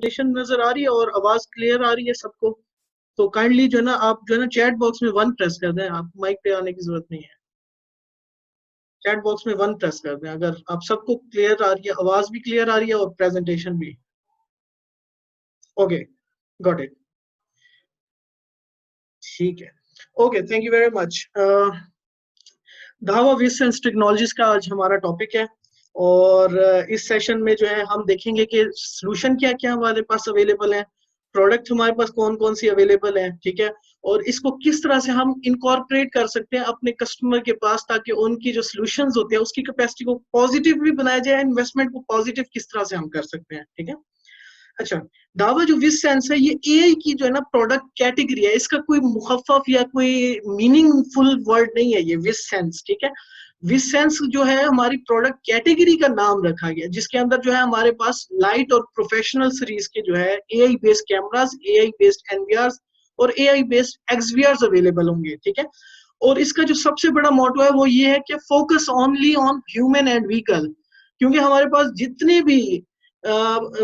Presentation नजर आ रही है और आवाज क्लियर आ रही है सबको? तो काइंडली जो है ना आप जो है ना चैट बॉक्स में 1 प्रेस कर दें, आप माइक पे आने की जरूरत नहीं है। चैट बॉक्स में 1 प्रेस कर दें अगर आप सबको क्लियर आ रही है, आवाज भी क्लियर आ रही है और प्रेजेंटेशन भी। ओके, गॉट इट, ठीक है। Okay, thank you very much. धावा विज सेंस टेक्नोलॉजीज का आज हमारा टॉपिक है और इस सेशन में जो है हम देखेंगे कि सोल्यूशन क्या क्या हमारे पास अवेलेबल है, प्रोडक्ट हमारे पास कौन कौन सी अवेलेबल है, ठीक है, और इसको किस तरह से हम इनकॉर्पोरेट कर सकते हैं अपने कस्टमर के पास ताकि उनकी जो सोल्यूशंस होते हैं उसकी कैपेसिटी को पॉजिटिव भी बनाया जाए, इन्वेस्टमेंट को पॉजिटिव किस तरह से हम कर सकते हैं, ठीक है। अच्छा, दावा जो विज सेंस है ये एआई की जो है ना प्रोडक्ट कैटेगरी है, इसका कोई मुखफ़फ़ या कोई मीनिंगफुल वर्ड नहीं है ये विज सेंस, ठीक है। विज सेंस जो है हमारी प्रोडक्ट कैटेगरी का नाम रखा गया जिसके अंदर जो है हमारे पास लाइट और प्रोफेशनल सीरीज के जो है AI based cameras, AI based NVR और एआई बेस्ड एक्सवीआर अवेलेबल होंगे, ठीक है। और इसका जो सबसे बड़ा मोटो है वो ये है कि focus only on human and vehicle, क्योंकि हमारे पास जितने भी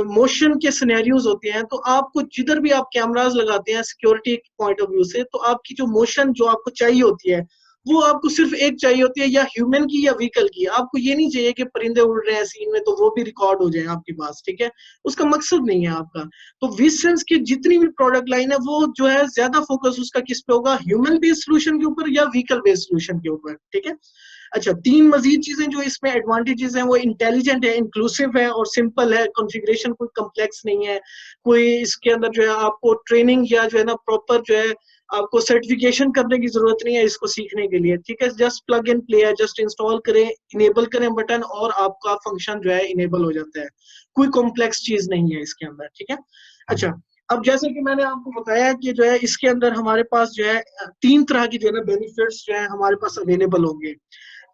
मोशन के सिनेरियोज होते हैं तो आपको जिधर भी आप कैमरास लगाते हैं सिक्योरिटी पॉइंट ऑफ व्यू से, तो आपकी जो मोशन जो आपको चाहिए होती है वो आपको सिर्फ एक चाहिए होती है, या ह्यूमन की या व्हीकल की। आपको ये नहीं चाहिए कि परिंदे उड़ रहे हैं सीन में तो वो भी रिकॉर्ड हो जाए आपके पास, ठीक है, उसका मकसद नहीं है आपका। तो विजसेंस की जितनी भी प्रोडक्ट लाइन है वो जो है ज्यादा फोकस उसका किस पे होगा, ह्यूमन बेस्ड सोल्यूशन के ऊपर या व्हीकल बेस्ड सोल्यूशन के ऊपर, ठीक है। अच्छा, 3 मजीद चीजें जो इसमें एडवांटेजेस हैं वो इंटेलिजेंट है, इंक्लूसिव है और सिंपल है, कॉन्फ़िगरेशन कोई कॉम्प्लेक्स नहीं है, कोई इसके अंदर जो है आपको ट्रेनिंग या जो है ना प्रॉपर जो है आपको सर्टिफिकेशन करने की जरूरत नहीं है इसको सीखने के लिए, ठीक है। जस्ट प्लग इन प्ले है, जस्ट इंस्टॉल करें, इनेबल करें बटन और आपका फंक्शन जो है इनेबल हो जाता है, कोई कॉम्प्लेक्स चीज नहीं है इसके अंदर, ठीक है। अच्छा, अब जैसे कि मैंने आपको बताया कि जो है इसके अंदर हमारे पास जो है 3 तरह की जो है ना बेनिफिट्स जो है हमारे पास अवेलेबल होंगे।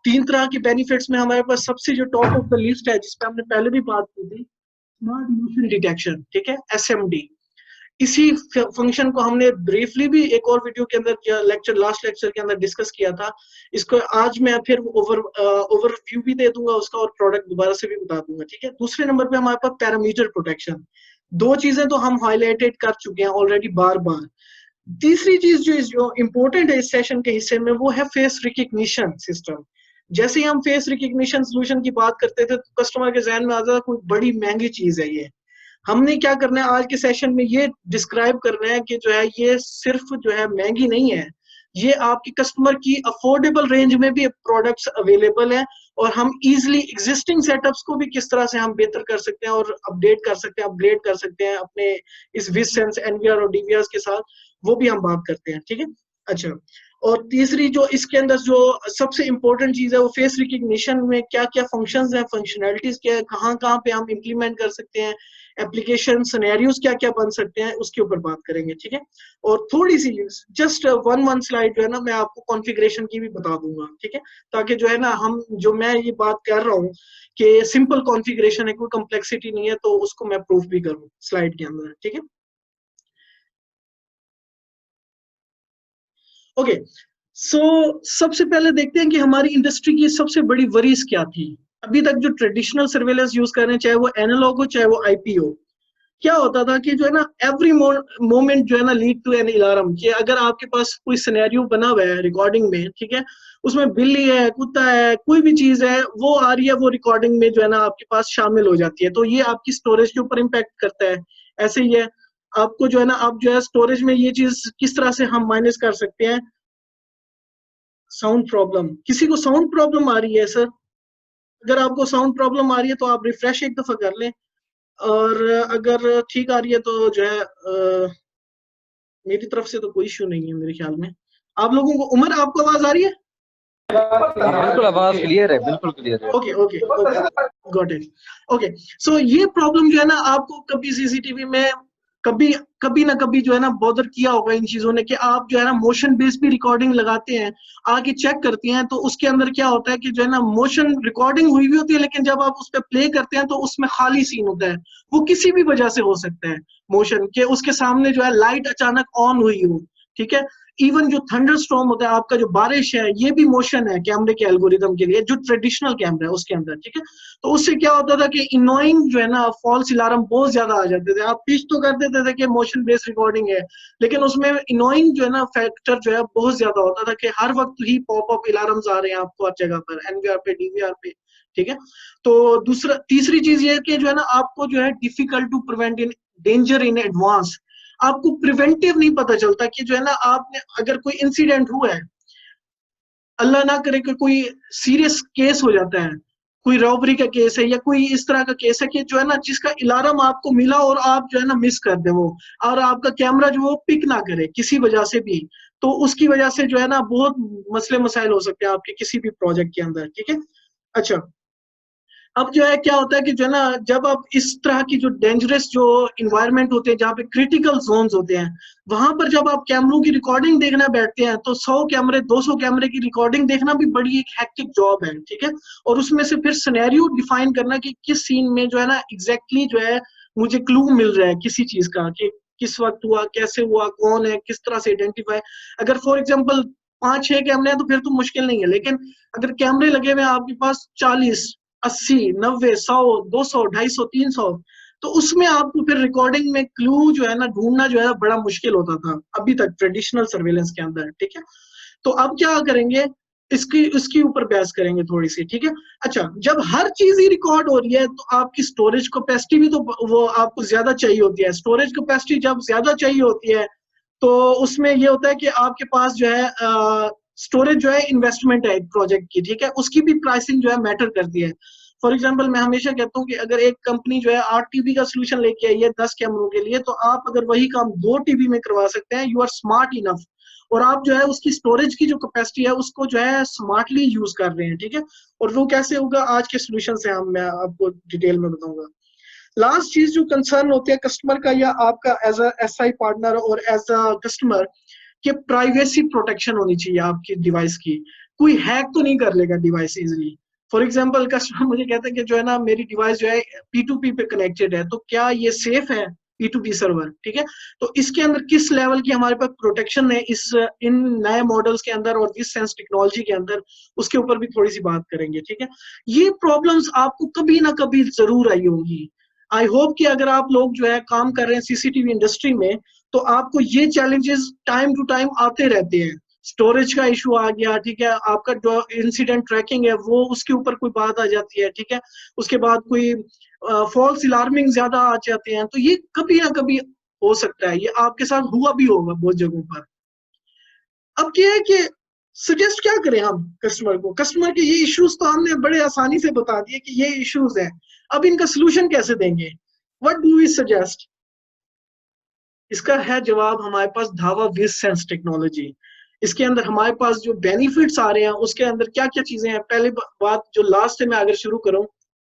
3 तरह के बेनिफिट्स में हमारे पास सबसे जो टॉप ऑफ द लिस्ट है जिस पे हमने पहले भी बात की थी, स्मार्ट मोशन डिटेक्शन, ठीक है, एसएमडी। इसी फंक्शन को हमने ब्रीफली भी एक और वीडियो के अंदर लेक्चर लास्ट लेक्चर के अंदर डिस्कस किया था। इसको आज मैं फिर ओवरव्यू भी दे दूंगा उसका और प्रोडक्ट दोबारा से भी बता दूंगा, ठीक है। दूसरे नंबर पे हमारे पास पैरामीटर प्रोटेक्शन। 2 चीजें तो हम हाईलाइटेड कर चुके हैं ऑलरेडी बार बार। तीसरी चीज जो इंपॉर्टेंट है इस सेशन के हिस्से में वो है फेस रिकग्निशन सिस्टम। जैसे ही हम फेस रिकग्निशन सोल्यूशन की बात करते थे तो कस्टमर के जहन में आता था कोई बड़ी महंगी चीज है ये। हमने क्या करना है आज के सेशन में ये डिस्क्राइब करना है कि जो है ये सिर्फ जो है महंगी नहीं है, ये आपकी कस्टमर की अफोर्डेबल रेंज में भी प्रोडक्ट्स अवेलेबल है और हम इजीली एग्जिस्टिंग सेटअप्स को भी किस तरह से हम बेहतर कर सकते हैं और अपडेट कर सकते हैं, अपग्रेड कर सकते हैं अपने इस विजसेंस एनवीआर और डीवीआर के साथ, वो भी हम बात करते हैं, ठीक है। अच्छा, और तीसरी जो इसके अंदर जो सबसे इंपॉर्टेंट चीज है वो फेस रिकग्निशन में क्या क्या फंक्शंस हैं, फंक्शनैलिटीज क्या है, कहाँ कहाँ पे हम इम्प्लीमेंट कर सकते हैं, एप्लीकेशन सिनेरियोज क्या क्या बन सकते हैं, उसके ऊपर बात करेंगे, ठीक है। और थोड़ी सी जस्ट वन स्लाइड जो है ना मैं आपको कॉन्फ़िगरेशन की भी बता दूंगा, ठीक है, ताकि जो है ना हम जो मैं ये बात कर रहा हूँ कि सिंपल कॉन्फ़िगरेशन है, कोई कॉम्प्लेक्सिटी नहीं है, तो उसको मैं प्रूफ भी करूँ स्लाइड के अंदर, ठीक है। ओके, सो सबसे पहले देखते हैं कि हमारी इंडस्ट्री की सबसे बड़ी वरीज क्या थी। अभी तक जो ट्रेडिशनल सर्वेलेंस यूज कर रहे हैं, चाहे वो एनालॉग हो चाहे वो आईपी हो, क्या होता था कि जो है ना एवरी मोमेंट जो है ना लीड टू एन अलार्म, कि अगर आपके पास कोई सिनेरियो बना हुआ है रिकॉर्डिंग में, ठीक है, उसमें बिल्ली है, कुत्ता है, कोई भी चीज है वो आ रही है, वो रिकॉर्डिंग में जो है ना आपके पास शामिल हो जाती है, तो ये आपकी स्टोरेज के ऊपर इम्पैक्ट करता है। ऐसे ही है आपको जो है ना, आप जो है स्टोरेज में ये चीज किस तरह से हम माइनस कर सकते हैं। साउंड प्रॉब्लम, किसी को साउंड प्रॉब्लम आ रही है सर? अगर आपको साउंड प्रॉब्लम आ रही है तो आप रिफ्रेश एक दफा कर लें, और अगर ठीक आ रही है तो जो है मेरी तरफ से तो कोई इश्यू नहीं है मेरे ख्याल में। आप लोगों को, उमर आपको आवाज आ रही है? बिल्कुल आवाज क्लियर है, बिल्कुल क्लियर है। Okay okay okay, got it. Okay, so ये प्रॉब्लम जो है ना आपको कभी सीसीटीवी में कभी कभी ना कभी जो है ना बॉदर किया होगा इन चीजों ने, कि आप जो है ना मोशन बेस्ड भी रिकॉर्डिंग लगाते हैं, आके चेक करती हैं, तो उसके अंदर क्या होता है कि जो है ना मोशन रिकॉर्डिंग हुई भी होती है लेकिन जब आप उस पर प्ले करते हैं तो उसमें खाली सीन होता है। वो किसी भी वजह से हो सकता है मोशन के, उसके सामने जो है लाइट अचानक ऑन हुई हो, ठीक है, इवन जो थंडर स्टॉर्म होता है, आपका जो बारिश है, ये भी मोशन है कैमरे के एल्गोरिदम के लिए, जो ट्रेडिशनल कैमरा है उसके अंदर, ठीक है। तो उससे क्या होता था कि इनोइंग जो है ना फॉल्स अलार्म बहुत ज्यादा आ जाते थे। आप पिच तो कर देते थे कि मोशन बेस्ड रिकॉर्डिंग है, लेकिन उसमें इनोइंग जो है ना फैक्टर जो है बहुत ज्यादा होता था कि हर वक्त ही पॉपअप अलार्म्स आ रहे हैं आपको हर जगह पर, एनवीआर पे, डीवीआर पे, ठीक है। तो तीसरी चीज ये है कि जो है ना आपको जो है difficult to prevent in danger in advance. आपको प्रिवेंटिव नहीं पता चलता कि जो है ना आपने अगर कोई इंसिडेंट हुआ है, अल्लाह ना करे कि कोई सीरियस केस हो जाता है, कोई रॉबरी का केस है या कोई इस तरह का केस है कि जो है ना जिसका अलार्म आपको मिला और आप जो है ना मिस कर दे वो, और आपका कैमरा जो वो पिक ना करे किसी वजह से भी, तो उसकी वजह से जो है ना बहुत मसले मसाइल हो सकते हैं आपके किसी भी प्रोजेक्ट के अंदर, ठीक है। अच्छा, अब जो है क्या होता है कि जो है ना जब आप इस तरह की जो डेंजरस जो इन्वायरमेंट होते हैं जहाँ पे क्रिटिकल जोन्स होते हैं, वहां पर जब आप कैमरों की रिकॉर्डिंग देखना बैठते हैं तो 100 कैमरे 200 कैमरे की रिकॉर्डिंग देखना भी बड़ी एक हैक्टिक जॉब है, ठीक है। और उसमें से फिर सिनेरियो डिफाइन करना कि किस सीन में जो है ना एग्जैक्टली जो है मुझे क्लू मिल रहा है किसी चीज का, कि किस वक्त हुआ, कैसे हुआ, कौन है, किस तरह से आइडेंटिफाई। अगर फॉर एग्जाम्पल 5-6 कैमरे हैं तो फिर तो मुश्किल नहीं है, लेकिन अगर कैमरे लगे हुए हैं आपके पास 40, 80, 90, 100, 200, 250, 300, तो उसमें आपको फिर रिकॉर्डिंग में क्लू जो है ना ढूंढना जो है बड़ा मुश्किल होता था अभी तक ट्रेडिशनल सर्वेलेंस के अंदर, ठीक है। तो अब क्या करेंगे, इसकी ऊपर बहस करेंगे थोड़ी सी, ठीक है। अच्छा, जब हर चीज ही रिकॉर्ड हो रही है तो आपकी स्टोरेज कैपेसिटी भी तो वो आपको ज्यादा चाहिए होती है। स्टोरेज कैपेसिटी जब ज्यादा चाहिए होती है तो उसमें ये होता है कि आपके पास जो है स्टोरेज जो है इन्वेस्टमेंट है एक प्रोजेक्ट की, ठीक है, उसकी भी प्राइसिंग जो है मैटर करती है। फॉर एग्जांपल मैं हमेशा कहता हूँ कि अगर एक कंपनी जो है 8 TB का सोल्यूशन लेके आई है 10 कैमरों के लिए, तो आप अगर वही काम 2 TB में करवा सकते हैं, यू आर स्मार्ट इनफ, और आप जो है उसकी स्टोरेज की जो कैपेसिटी है उसको जो है स्मार्टली यूज कर रहे हैं, ठीक है। और वो कैसे होगा आज के सोल्यूशन से हम मैं आपको डिटेल में बताऊंगा। लास्ट चीज जो कंसर्न होती है कस्टमर का या आपका एज अ एसआई पार्टनर और एज अ कस्टमर, कि प्राइवेसी प्रोटेक्शन होनी चाहिए आपकी डिवाइस की। कोई हैक तो नहीं कर लेगा device easily. For example customer मुझे कहता है कि जो है ना मेरी डिवाइस जो है P2P पे कनेक्टेड है, तो क्या ये सेफ है P2P सर्वर, ठीक है। तो इसके अंदर किस लेवल की हमारे पास प्रोटेक्शन है इस इन नए मॉडल्स के अंदर और विज सेंस टेक्नोलॉजी के अंदर, उसके ऊपर भी थोड़ी सी बात करेंगे, ठीक है। ये प्रॉब्लम्स आपको कभी ना कभी जरूर आई होंगी। आई होप कि अगर आप लोग जो है काम कर रहे हैं सीसीटीवी इंडस्ट्री में, तो आपको ये चैलेंजेस टाइम टू टाइम आते रहते हैं। स्टोरेज का इशू आ गया, ठीक है, आपका जो इंसिडेंट ट्रैकिंग है वो उसके ऊपर कोई बात आ जाती है, ठीक है, उसके बाद कोई फॉल्स अलार्मिंग ज्यादा आ जाते हैं, तो ये कभी ना कभी हो सकता है, ये आपके साथ हुआ भी होगा बहुत जगहों पर। अब क्या है कि सजेस्ट क्या करें हम कस्टमर को, कस्टमर के ये इश्यूज तो हमने बड़े आसानी से बता दिए कि ये इश्यूज हैं, अब इनका सोल्यूशन कैसे देंगे, व्हाट डू वी सजेस्ट। इसका है जवाब हमारे पास धावा विज सेंस टेक्नोलॉजी। इसके अंदर हमारे पास जो बेनिफिट्स आ रहे हैं उसके अंदर क्या क्या चीजें हैं। पहले बात जो लास्ट से मैं अगर शुरू करूं,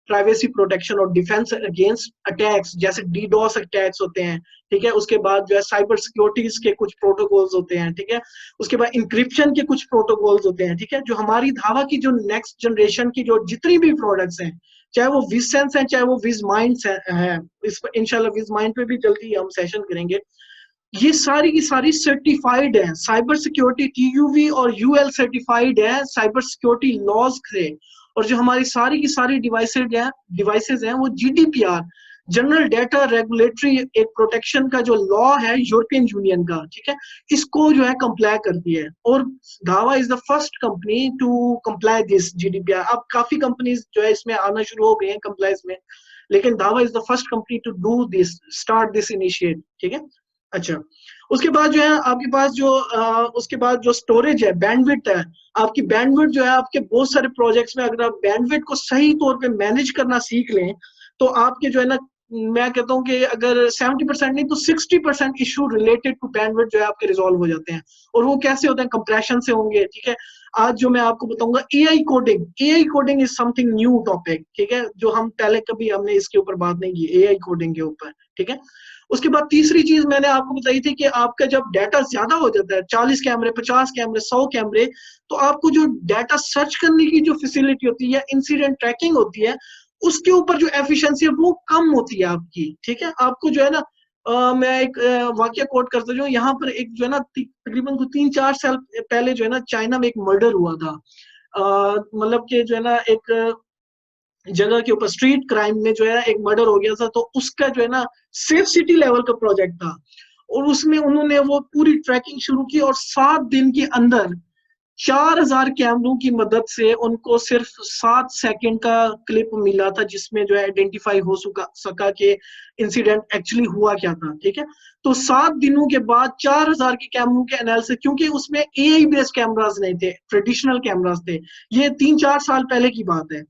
प्राइवेसी प्रोटेक्शन और डिफेंस अगेंस्ट अटैक्स, जैसे डीडोस अटैक्स होते हैं, ठीक है। उसके बाद जो है साइबर सिक्योरिटीज के कुछ प्रोटोकॉल्स होते हैं, ठीक है। उसके बाद इंक्रिप्शन के कुछ प्रोटोकॉल्स होते हैं, ठीक है। जो हमारी धावा की जो नेक्स्ट जनरेशन की जो जितनी भी प्रोडक्ट्स हैं, चाहे वो विज सेंस है चाहे वो विज माइंड है, इस पर इंशाल्लाह विज माइंड पे भी जल्दी हम सेशन करेंगे, ये सारी की सारी सर्टिफाइड है साइबर सिक्योरिटी TUV और UL सर्टिफाइड है साइबर सिक्योरिटी लॉज से। और जो हमारी सारी की सारी डिवाइसेज हैं वो GDPR, जनरल डेटा रेगुलेटरी एक प्रोटेक्शन का जो लॉ है यूरोपियन यूनियन का, ठीक है, इसको जो है कंप्लाई करती है। और Dhawa is the first company to comply this GDPR। अब काफी कंपनीज जो है इसमें आना शुरू हो गए हैं कंप्लाइज में, लेकिन Dhawa is the first company to do this, start this initiate, ठीक है। अच्छा, उसके बाद जो है आपके पास जो उसके बाद जो स्टोरेज है, बैंडविड्थ है, आपकी बैंडविड्थ जो है आपके बहुत सारे प्रोजेक्ट्स में अगर आप बैंडविड्थ को सही तौर पे मैनेज करना सीख लें, तो आपके जो है ना, मैं कहता हूँ कि अगर 70% नहीं तो 60% इशू रिलेटेड टू बैंडविड्थ जो है आपके रिजॉल्व हो जाते हैं। और वो कैसे होते हैं, कंप्रेशन से होंगे, ठीक है। आज जो मैं आपको बताऊंगा AI coding is something new topic, ठीक है, जो हम पहले कभी हमने इसके ऊपर बात नहीं की, AI कोडिंग के ऊपर, ठीक है। उसके बाद तीसरी चीज मैंने आपको बताई थी कि आपका जब डाटा ज्यादा हो जाता है, 40 कैमरे, 50 कैमरे, 100 कैमरे, तो आपको जो डाटा सर्च करने की जो फैसिलिटी होती है, इंसिडेंट ट्रैकिंग होती है, उसके ऊपर जो एफिशिएंसी है वो कम होती है आपकी, ठीक है। आपको जो है ना मैं एक वाक्य कोट करता हूँ यहाँ पर। एक जो है ना तकरीबन 3-4 साल पहले जो है ना चाइना में एक मर्डर हुआ था। मतलब कि जो है ना एक जगह के ऊपर स्ट्रीट क्राइम में जो है एक मर्डर हो गया था, तो उसका जो है ना सेफ सिटी लेवल का प्रोजेक्ट था, और उसमें उन्होंने वो पूरी ट्रैकिंग शुरू की, और 7 दिन के अंदर 4000 कैमरों की मदद से उनको सिर्फ 7 सेकंड का क्लिप मिला था, जिसमें जो है आइडेंटिफाई हो सका कि इंसिडेंट एक्चुअली हुआ क्या था। ठीक है, तो 7 दिनों के बाद 4000 के कैमरों के एनालिसिस, क्योंकि उसमें एआई बेस्ड कैमरास नहीं थे, ट्रेडिशनल कैमरास थे, ये 3-4 साल पहले की बात है।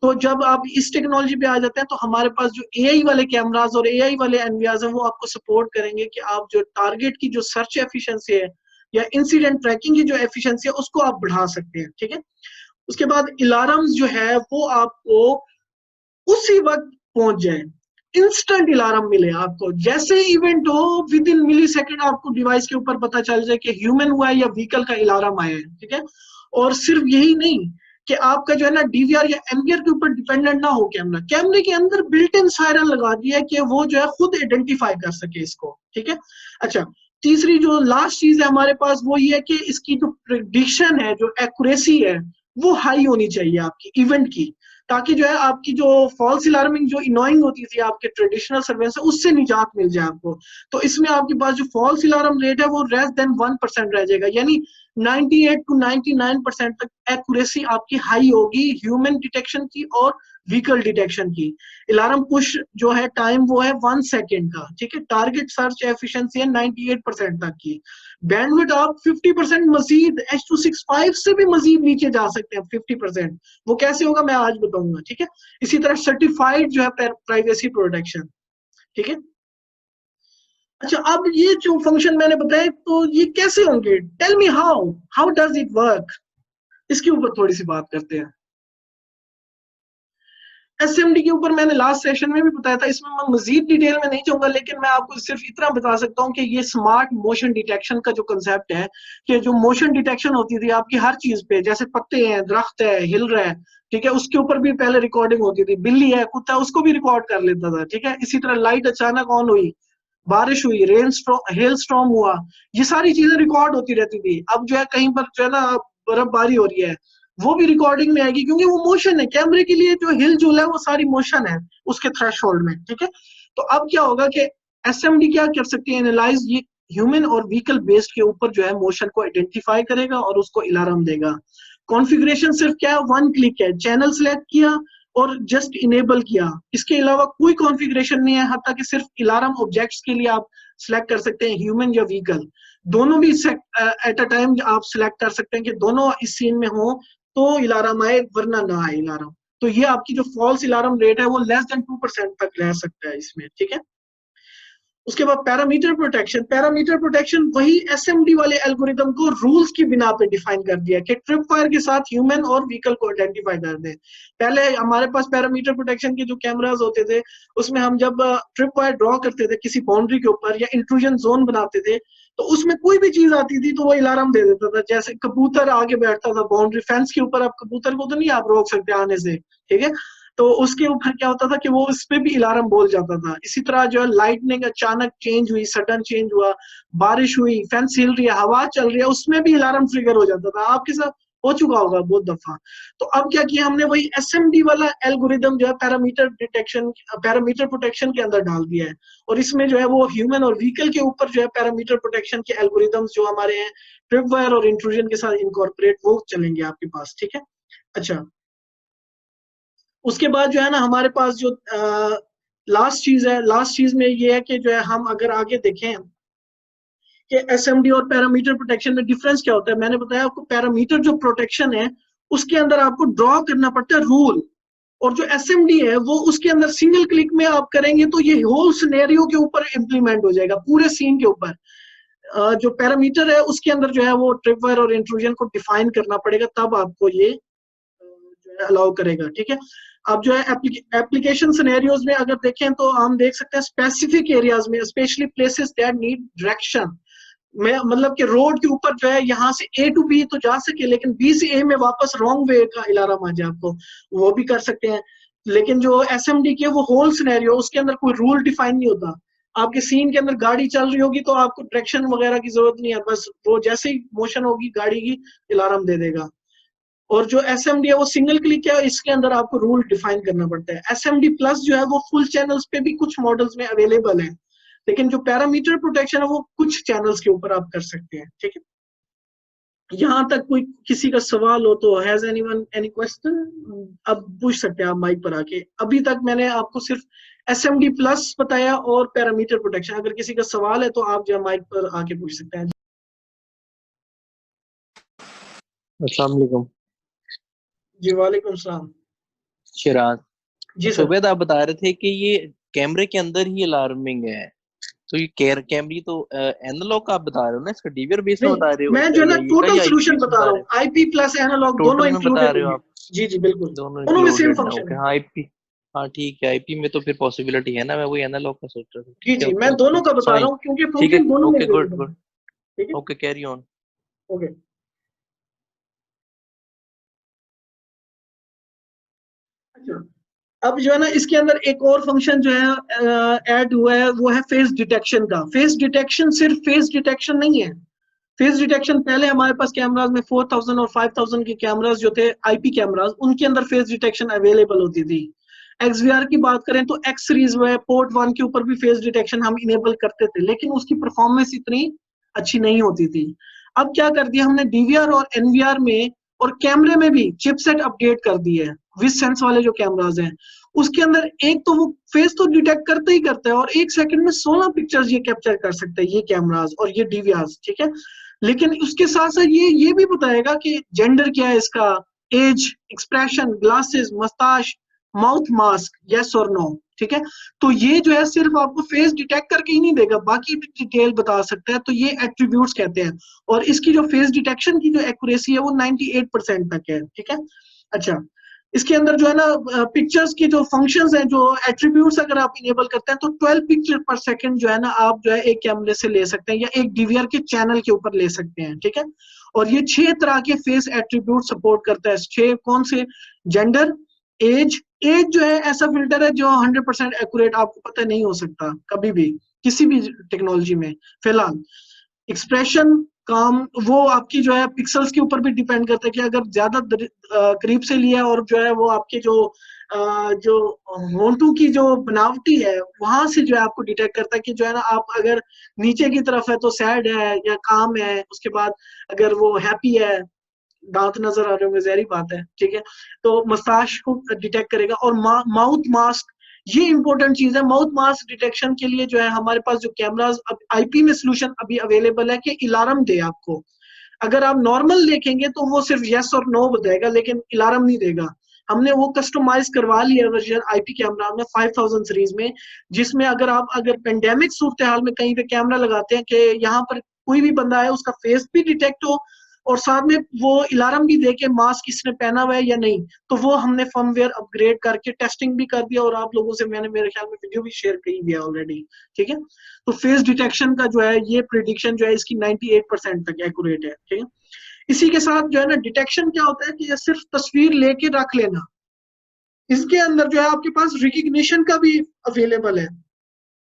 तो जब आप इस टेक्नोलॉजी पे आ जाते हैं, तो हमारे पास जो एआई वाले कैमरास और एआई वाले एनवीआरस हैं, वो आपको सपोर्ट करेंगे कि आप जो टारगेट की जो सर्च एफिशिएंसी है या इंसिडेंट ट्रैकिंग की जो एफिशिएंसी है, उसको आप बढ़ा सकते हैं। ठीक है, उसके बाद अलार्म्स जो है वो आपको उसी वक्त पहुंच जाए, इंस्टेंट अलार्म मिले आपको, जैसे इवेंट हो विद इन मिली सेकेंड आपको डिवाइस के ऊपर पता चल जाए कि ह्यूमन हुआ है या व्हीकल का अलार्म आया है। ठीक है, और सिर्फ यही नहीं कि आपका जो है ना डीवीआर या एमबीआर के ऊपर डिपेंडेंट ना हो कैमरा, कैमरे के अंदर बिल्ट इन सायरन लगा दिया है कि वो जो है खुद आइडेंटिफाई कर सके इसको। ठीक है, अच्छा, तीसरी जो लास्ट चीज है हमारे पास वो ये है कि इसकी जो प्रिडिक्शन है, जो एक्यूरेसी है, वो हाई होनी चाहिए आपकी इवेंट की, ताकि जो है आपकी जो फॉल्स अलार्मिंग जो इनोइंग होती थी आपके ट्रेडिशनल सर्वेलेंस से, उससे निजात मिल जाए आपको। तो इसमें आपके पास जो फॉल्स अलार्म रेट है वो लेस देन 1% रह जाएगा, यानी 98 to 99% तक एक्यूरेसी आपकी हाई होगी ह्यूमन डिटेक्शन की और व्हीकल डिटेक्शन की। अलार्म पुश जो है टाइम वो है 1 सेकेंड का। ठीक है, टारगेट सर्च एफिशिएंसी है 98% तक की। बैंडविड्थ आप 50% मजीद H.265 से भी मजीद नीचे जा सकते हैं 50%। वो कैसे होगा मैं आज बताऊंगा। ठीक है, इसी तरह सर्टिफाइड जो है प्राइवेसी प्रोटेक्शन। ठीक है, अच्छा, अब ये जो फंक्शन मैंने बताया तो ये कैसे होंगे, tell me how how does it work, इसके ऊपर थोड़ी सी बात करते हैं। एसएमडी के ऊपर मैंने लास्ट सेशन में भी बताया था, इसमें मैं मजीद डिटेल में नहीं जाऊंगा, लेकिन मैं आपको सिर्फ इतना बता सकता हूँ कि ये स्मार्ट मोशन डिटेक्शन का जो कंसेप्ट है, कि जो मोशन डिटेक्शन होती थी आपकी हर चीज पे, जैसे पत्ते हैं, दरख्त है, हिल रहा है, ठीक है, उसके ऊपर भी पहले रिकॉर्डिंग होती थी, बिल्ली है, कुत्ता है, उसको भी रिकॉर्ड कर लेता था। ठीक है, इसी तरह लाइट अचानक ऑन हुई, बारिश हुई, हेल स्टॉर्म हुआ, ये सारी चीजें रिकॉर्ड होती रहती थी। अब जो है कहीं पर जो है ना बर्फबारी हो रही है, वो भी रिकॉर्डिंग में आएगी, क्योंकि वो मोशन है, कैमरे के लिए जो हिल जुल है वो सारी मोशन है उसके थ्रेशोल्ड में। ठीक है, तो अब क्या होगा कि एसएमडी क्या कर सकती है, एनालाइज ये ह्यूमन और व्हीकल बेस्ड के ऊपर जो है मोशन को आइडेंटिफाई करेगा और उसको अलार्म देगा। कॉन्फ़िगरेशन सिर्फ क्या है, 1 क्लिक है, चैनल सेलेक्ट किया और जस्ट इनेबल किया, इसके अलावा कोई कॉन्फ़िगरेशन नहीं है, हत्ता कि सिर्फ अलार्म ऑब्जेक्ट्स के लिए आप सिलेक्ट कर सकते हैं ह्यूमन या व्हीकल, दोनों भी एट अ टाइम आप सिलेक्ट कर सकते हैं कि दोनों इस सीन में हो तो अलार्म आए, वरना ना आए अलार्म। तो ये आपकी जो फॉल्स अलार्म रेट है वो लेस देन 2% तक रह सकता है इसमें। ठीक है, उसके बाद पैरामीटर प्रोटेक्शन। पैरामीटर प्रोटेक्शन वही एसएमडी वाले एल्गोरिदम को रूल्स की बिना पे डिफाइन कर दिया कि ट्रिप फायर के साथ ह्यूमन और व्हीकल को आइडेंटिफाई कर दे। पहले हमारे पास पैरामीटर प्रोटेक्शन के जो कैमरास होते थे, उसमें हम जब ट्रिप फायर ड्रॉ करते थे किसी बाउंड्री के ऊपर या इंट्रूजन जोन बनाते थे, तो उसमें कोई भी चीज आती थी तो वो अलार्म दे देता था। जैसे कबूतर आगे बैठता था बाउंड्री फेंस के ऊपर, अब कबूतर को तो नहीं आप रोक सकते आने से, ठीक है, तो उसके ऊपर क्या होता था कि वो उस पे भी अलार्म बोल जाता था। इसी तरह जो है लाइटनिंग अचानक चेंज हुई, सडन चेंज हुआ, बारिश हुई, फेंस हिल रही है, हवा चल रही है, उसमें भी अलार्म ट्रिगर हो जाता था। आपके साथ हो चुका होगा बहुत दफा। तो अब क्या किया हमने, वही एसएमडी वाला एल्गोरिदम जो है पैरामीटर डिटेक्शन, पैरामीटर प्रोटेक्शन के अंदर डाल दिया है, और इसमें जो है वो ह्यूमन और व्हीकल के ऊपर जो है पैरामीटर प्रोटेक्शन के एल्गोरिदम्स जो हमारे हैं ट्रिपवायर और इंट्रूजन के साथ इनकॉर्पोरेट, वो चलेंगे आपके पास। ठीक है, अच्छा, उसके बाद जो है ना हमारे पास जो लास्ट चीज है, लास्ट चीज में ये है कि जो है हम अगर आगे देखें कि एसएमडी और पैरामीटर प्रोटेक्शन में डिफरेंस क्या होता है। मैंने बताया आपको पैरामीटर जो प्रोटेक्शन है उसके अंदर आपको ड्रॉ करना पड़ता है रूल, और जो एसएमडी है वो उसके अंदर सिंगल क्लिक में आप करेंगे तो ये होल सिनेरियो के ऊपर इम्प्लीमेंट हो जाएगा, पूरे सीन के ऊपर। जो पैरामीटर है उसके अंदर जो है वो ट्रिपवायर और इंट्रूजन को डिफाइन करना पड़ेगा, तब आपको ये जो है अलाउ करेगा। ठीक है, अब जो है एप्लीकेशन सिनेरियोज में अगर देखें तो हम देख सकते हैं स्पेसिफिक एरियाज में, specially places that need direction में, मतलब कि रोड के ऊपर जो है यहाँ से ए टू बी तो जा सके, लेकिन बी से ए में वापस रॉन्ग वे का अलार्म आ जाए आपको, वो भी कर सकते हैं। लेकिन जो एसएमडी की है वो होल सिनेरियो, उसके अंदर कोई रूल डिफाइन नहीं होता। आपके सीन के अंदर गाड़ी चल रही होगी तो आपको डायरेक्शन वगैरह की जरूरत नहीं है, बस वो जैसे ही मोशन होगी गाड़ी की अलार्म दे देगा। और जो एसएमडी है वो सिंगल क्लिक है, इसके अंदर आपको रूल डिफाइन करना पड़ता है। एसएमडी प्लस जो है वो फुल चैनल्स पे भी कुछ मॉडल्स में अवेलेबल है, लेकिन जो पैरामीटर प्रोटेक्शन है वो कुछ चैनल्स के ऊपर आप कर सकते हैं, ठीक है। यहाँ तक कोई किसी का सवाल हो तो हैज एनीवन एनी क्वेश्चन, अब पूछ सकते हैं आप माइक पर आके। अभी तक मैंने आपको सिर्फ एसएमडी प्लस बताया और पैरामीटर प्रोटेक्शन, अगर किसी का सवाल है तो आप जो माइक पर आके पूछ सकते हैं। अस्सलाम वालेकुम। जी वालेकुम सलाम। शिराज जी सर। सुबह आप बता रहे थे कि ये कैमरे के अंदर ही अलार्मिंग है, तो ये कैमरे तो एनालॉग का आप बता रहे हो ना, इसका डीवीआर बेस में नहीं, बता रहे हो मैं जो है ना या ये का टोटल या आईपी सोल्यूशन बेस में बता रहा बता हूँ, रहे हो? आईपी प्लस एनालॉग दोनों टोटल में बता इंक्लूडेड रहे हो है। आप? जी जी बिल्कुल, दोनों दोनों में सेम इंक्लूडेड ना? फंक्शन ओके, है। हाँ आईपी, हाँ ठीक है, आईपी में तो फिर पॉसिबिलिटी है ना, मैं वही एनालॉग का सोच रहा था। जी ठीक है, जी, ओके मैं ओके दोनों का बता रहा फाइन, हूँ क्योंकि ठीक है, फंक्शन दोनों में ओके गुड अवेलेबल है, गुड, ठीक है। Okay carry on. ओके। अच्छा, अब जो है ना इसके अंदर एक और फंक्शन जो है ऐड हुआ है, वो है फेस डिटेक्शन का। फेस डिटेक्शन सिर्फ फेस डिटेक्शन नहीं है। फेस डिटेक्शन पहले हमारे पास कैमराज में 4000 और 5000 के कैमराज जो थे आईपी कैमराज, उनके अंदर फेस डिटेक्शन अवेलेबल होती थी। XVR की बात करें तो एक्स सीरीज में पोर्ट 1 के ऊपर भी फेस डिटेक्शन हम इनेबल करते थे, लेकिन उसकी परफॉर्मेंस इतनी अच्छी नहीं होती थी। अब क्या कर दिया हमने डीवीआर और एनवीआर में और कैमरे में भी चिपसेट अपडेट कर दिए है। विज सेंस वाले जो कैमराज हैं उसके अंदर एक तो वो फेस तो डिटेक्ट करते ही करता है और 1 सेकंड में 16 पिक्चर्स ये कैप्चर कर सकते हैं, ये कैमराज और ये डीवीआर, ठीक है। लेकिन उसके साथ साथ ये भी बताएगा कि जेंडर क्या है इसका, age, expression, glasses, moustache, mouth mask, yes और नो, ठीक है। तो ये जो है सिर्फ आपको फेस डिटेक्ट करके ही नहीं देगा, बाकी भी डिटेल बता सकता है, तो ये एट्रीब्यूट्स कहते हैं। और इसकी जो फेस डिटेक्शन की जो एक्यूरेसी है वो 98% तक है, ठीक है। अच्छा, इसके अंदर जो है ना पिक्चर्स के जो फंक्शंस हैं, जो एट्रीब्यूट्स अगर आप इनेबल करते हैं तो 12 पिक्चर पर सेकंड जो है ना आप जो है एक कैमरे से ले सकते हैं या एक डीवीआर के चैनल के ऊपर ले सकते हैं, ठीक है। और ये 6 तरह के फेस एट्रीब्यूट सपोर्ट करता है। 6 कौन से? Gender, as. एज जो है ऐसा फिल्टर है जो 100% एक्यूरेट आपको पता नहीं हो सकता कभी भी किसी भी टेक्नोलॉजी में फिलहाल। एक्सप्रेशन, काम, वो आपकी जो है पिक्सल्स के ऊपर भी डिपेंड करता है कि अगर ज्यादा करीब से लिया और जो है वो आपके जो होंठों की जो बनावटी है वहां से जो है आपको डिटेक्ट करता है कि जो है ना आप अगर नीचे की तरफ है तो सैड है या काम है, उसके बाद अगर वो हैप्पी है, दांत नजर आ रहे होंगे, जहरी बात है, ठीक है। तो मस्ताश को डिटेक्ट करेगा। और माउथ मास्क, ये इंपॉर्टेंट चीज है। माउथ मास्क डिटेक्शन के लिए जो है हमारे पास जो कैमराज अब आईपी में सोल्यूशन अभी अवेलेबल है कि अलार्म दे आपको। अगर आप नॉर्मल देखेंगे तो वो सिर्फ यस और नो बताएगा लेकिन अलार्म नहीं देगा। हमने वो कस्टमाइज करवा लिया वर्जन आईपी कैमरा में 5000 सीरीज में, जिसमें अगर पेंडेमिक सूरत हाल में कहीं पे कैमरा लगाते हैं कि यहाँ पर कोई भी बंदा है उसका फेस भी डिटेक्ट हो और साथ में वो अलार्म भी दे के मास्क इसने पहना हुआ है या नहीं, तो वो हमने फर्मवेयर अपग्रेड करके टेस्टिंग भी कर दिया और आप लोगों से मैंने मेरे ख्याल में वीडियो भी शेयर की हुई है ऑलरेडी, ठीक है। तो फेस डिटेक्शन का जो है ये प्रिडिक्शन जो है इसकी 98% तक एक्यूरेट है, ठीक है। इसी के साथ जो है ना डिटेक्शन क्या होता है कि ये सिर्फ तस्वीर लेके रख लेना, इसके अंदर जो है आपके पास रिकग्निशन का भी अवेलेबल है।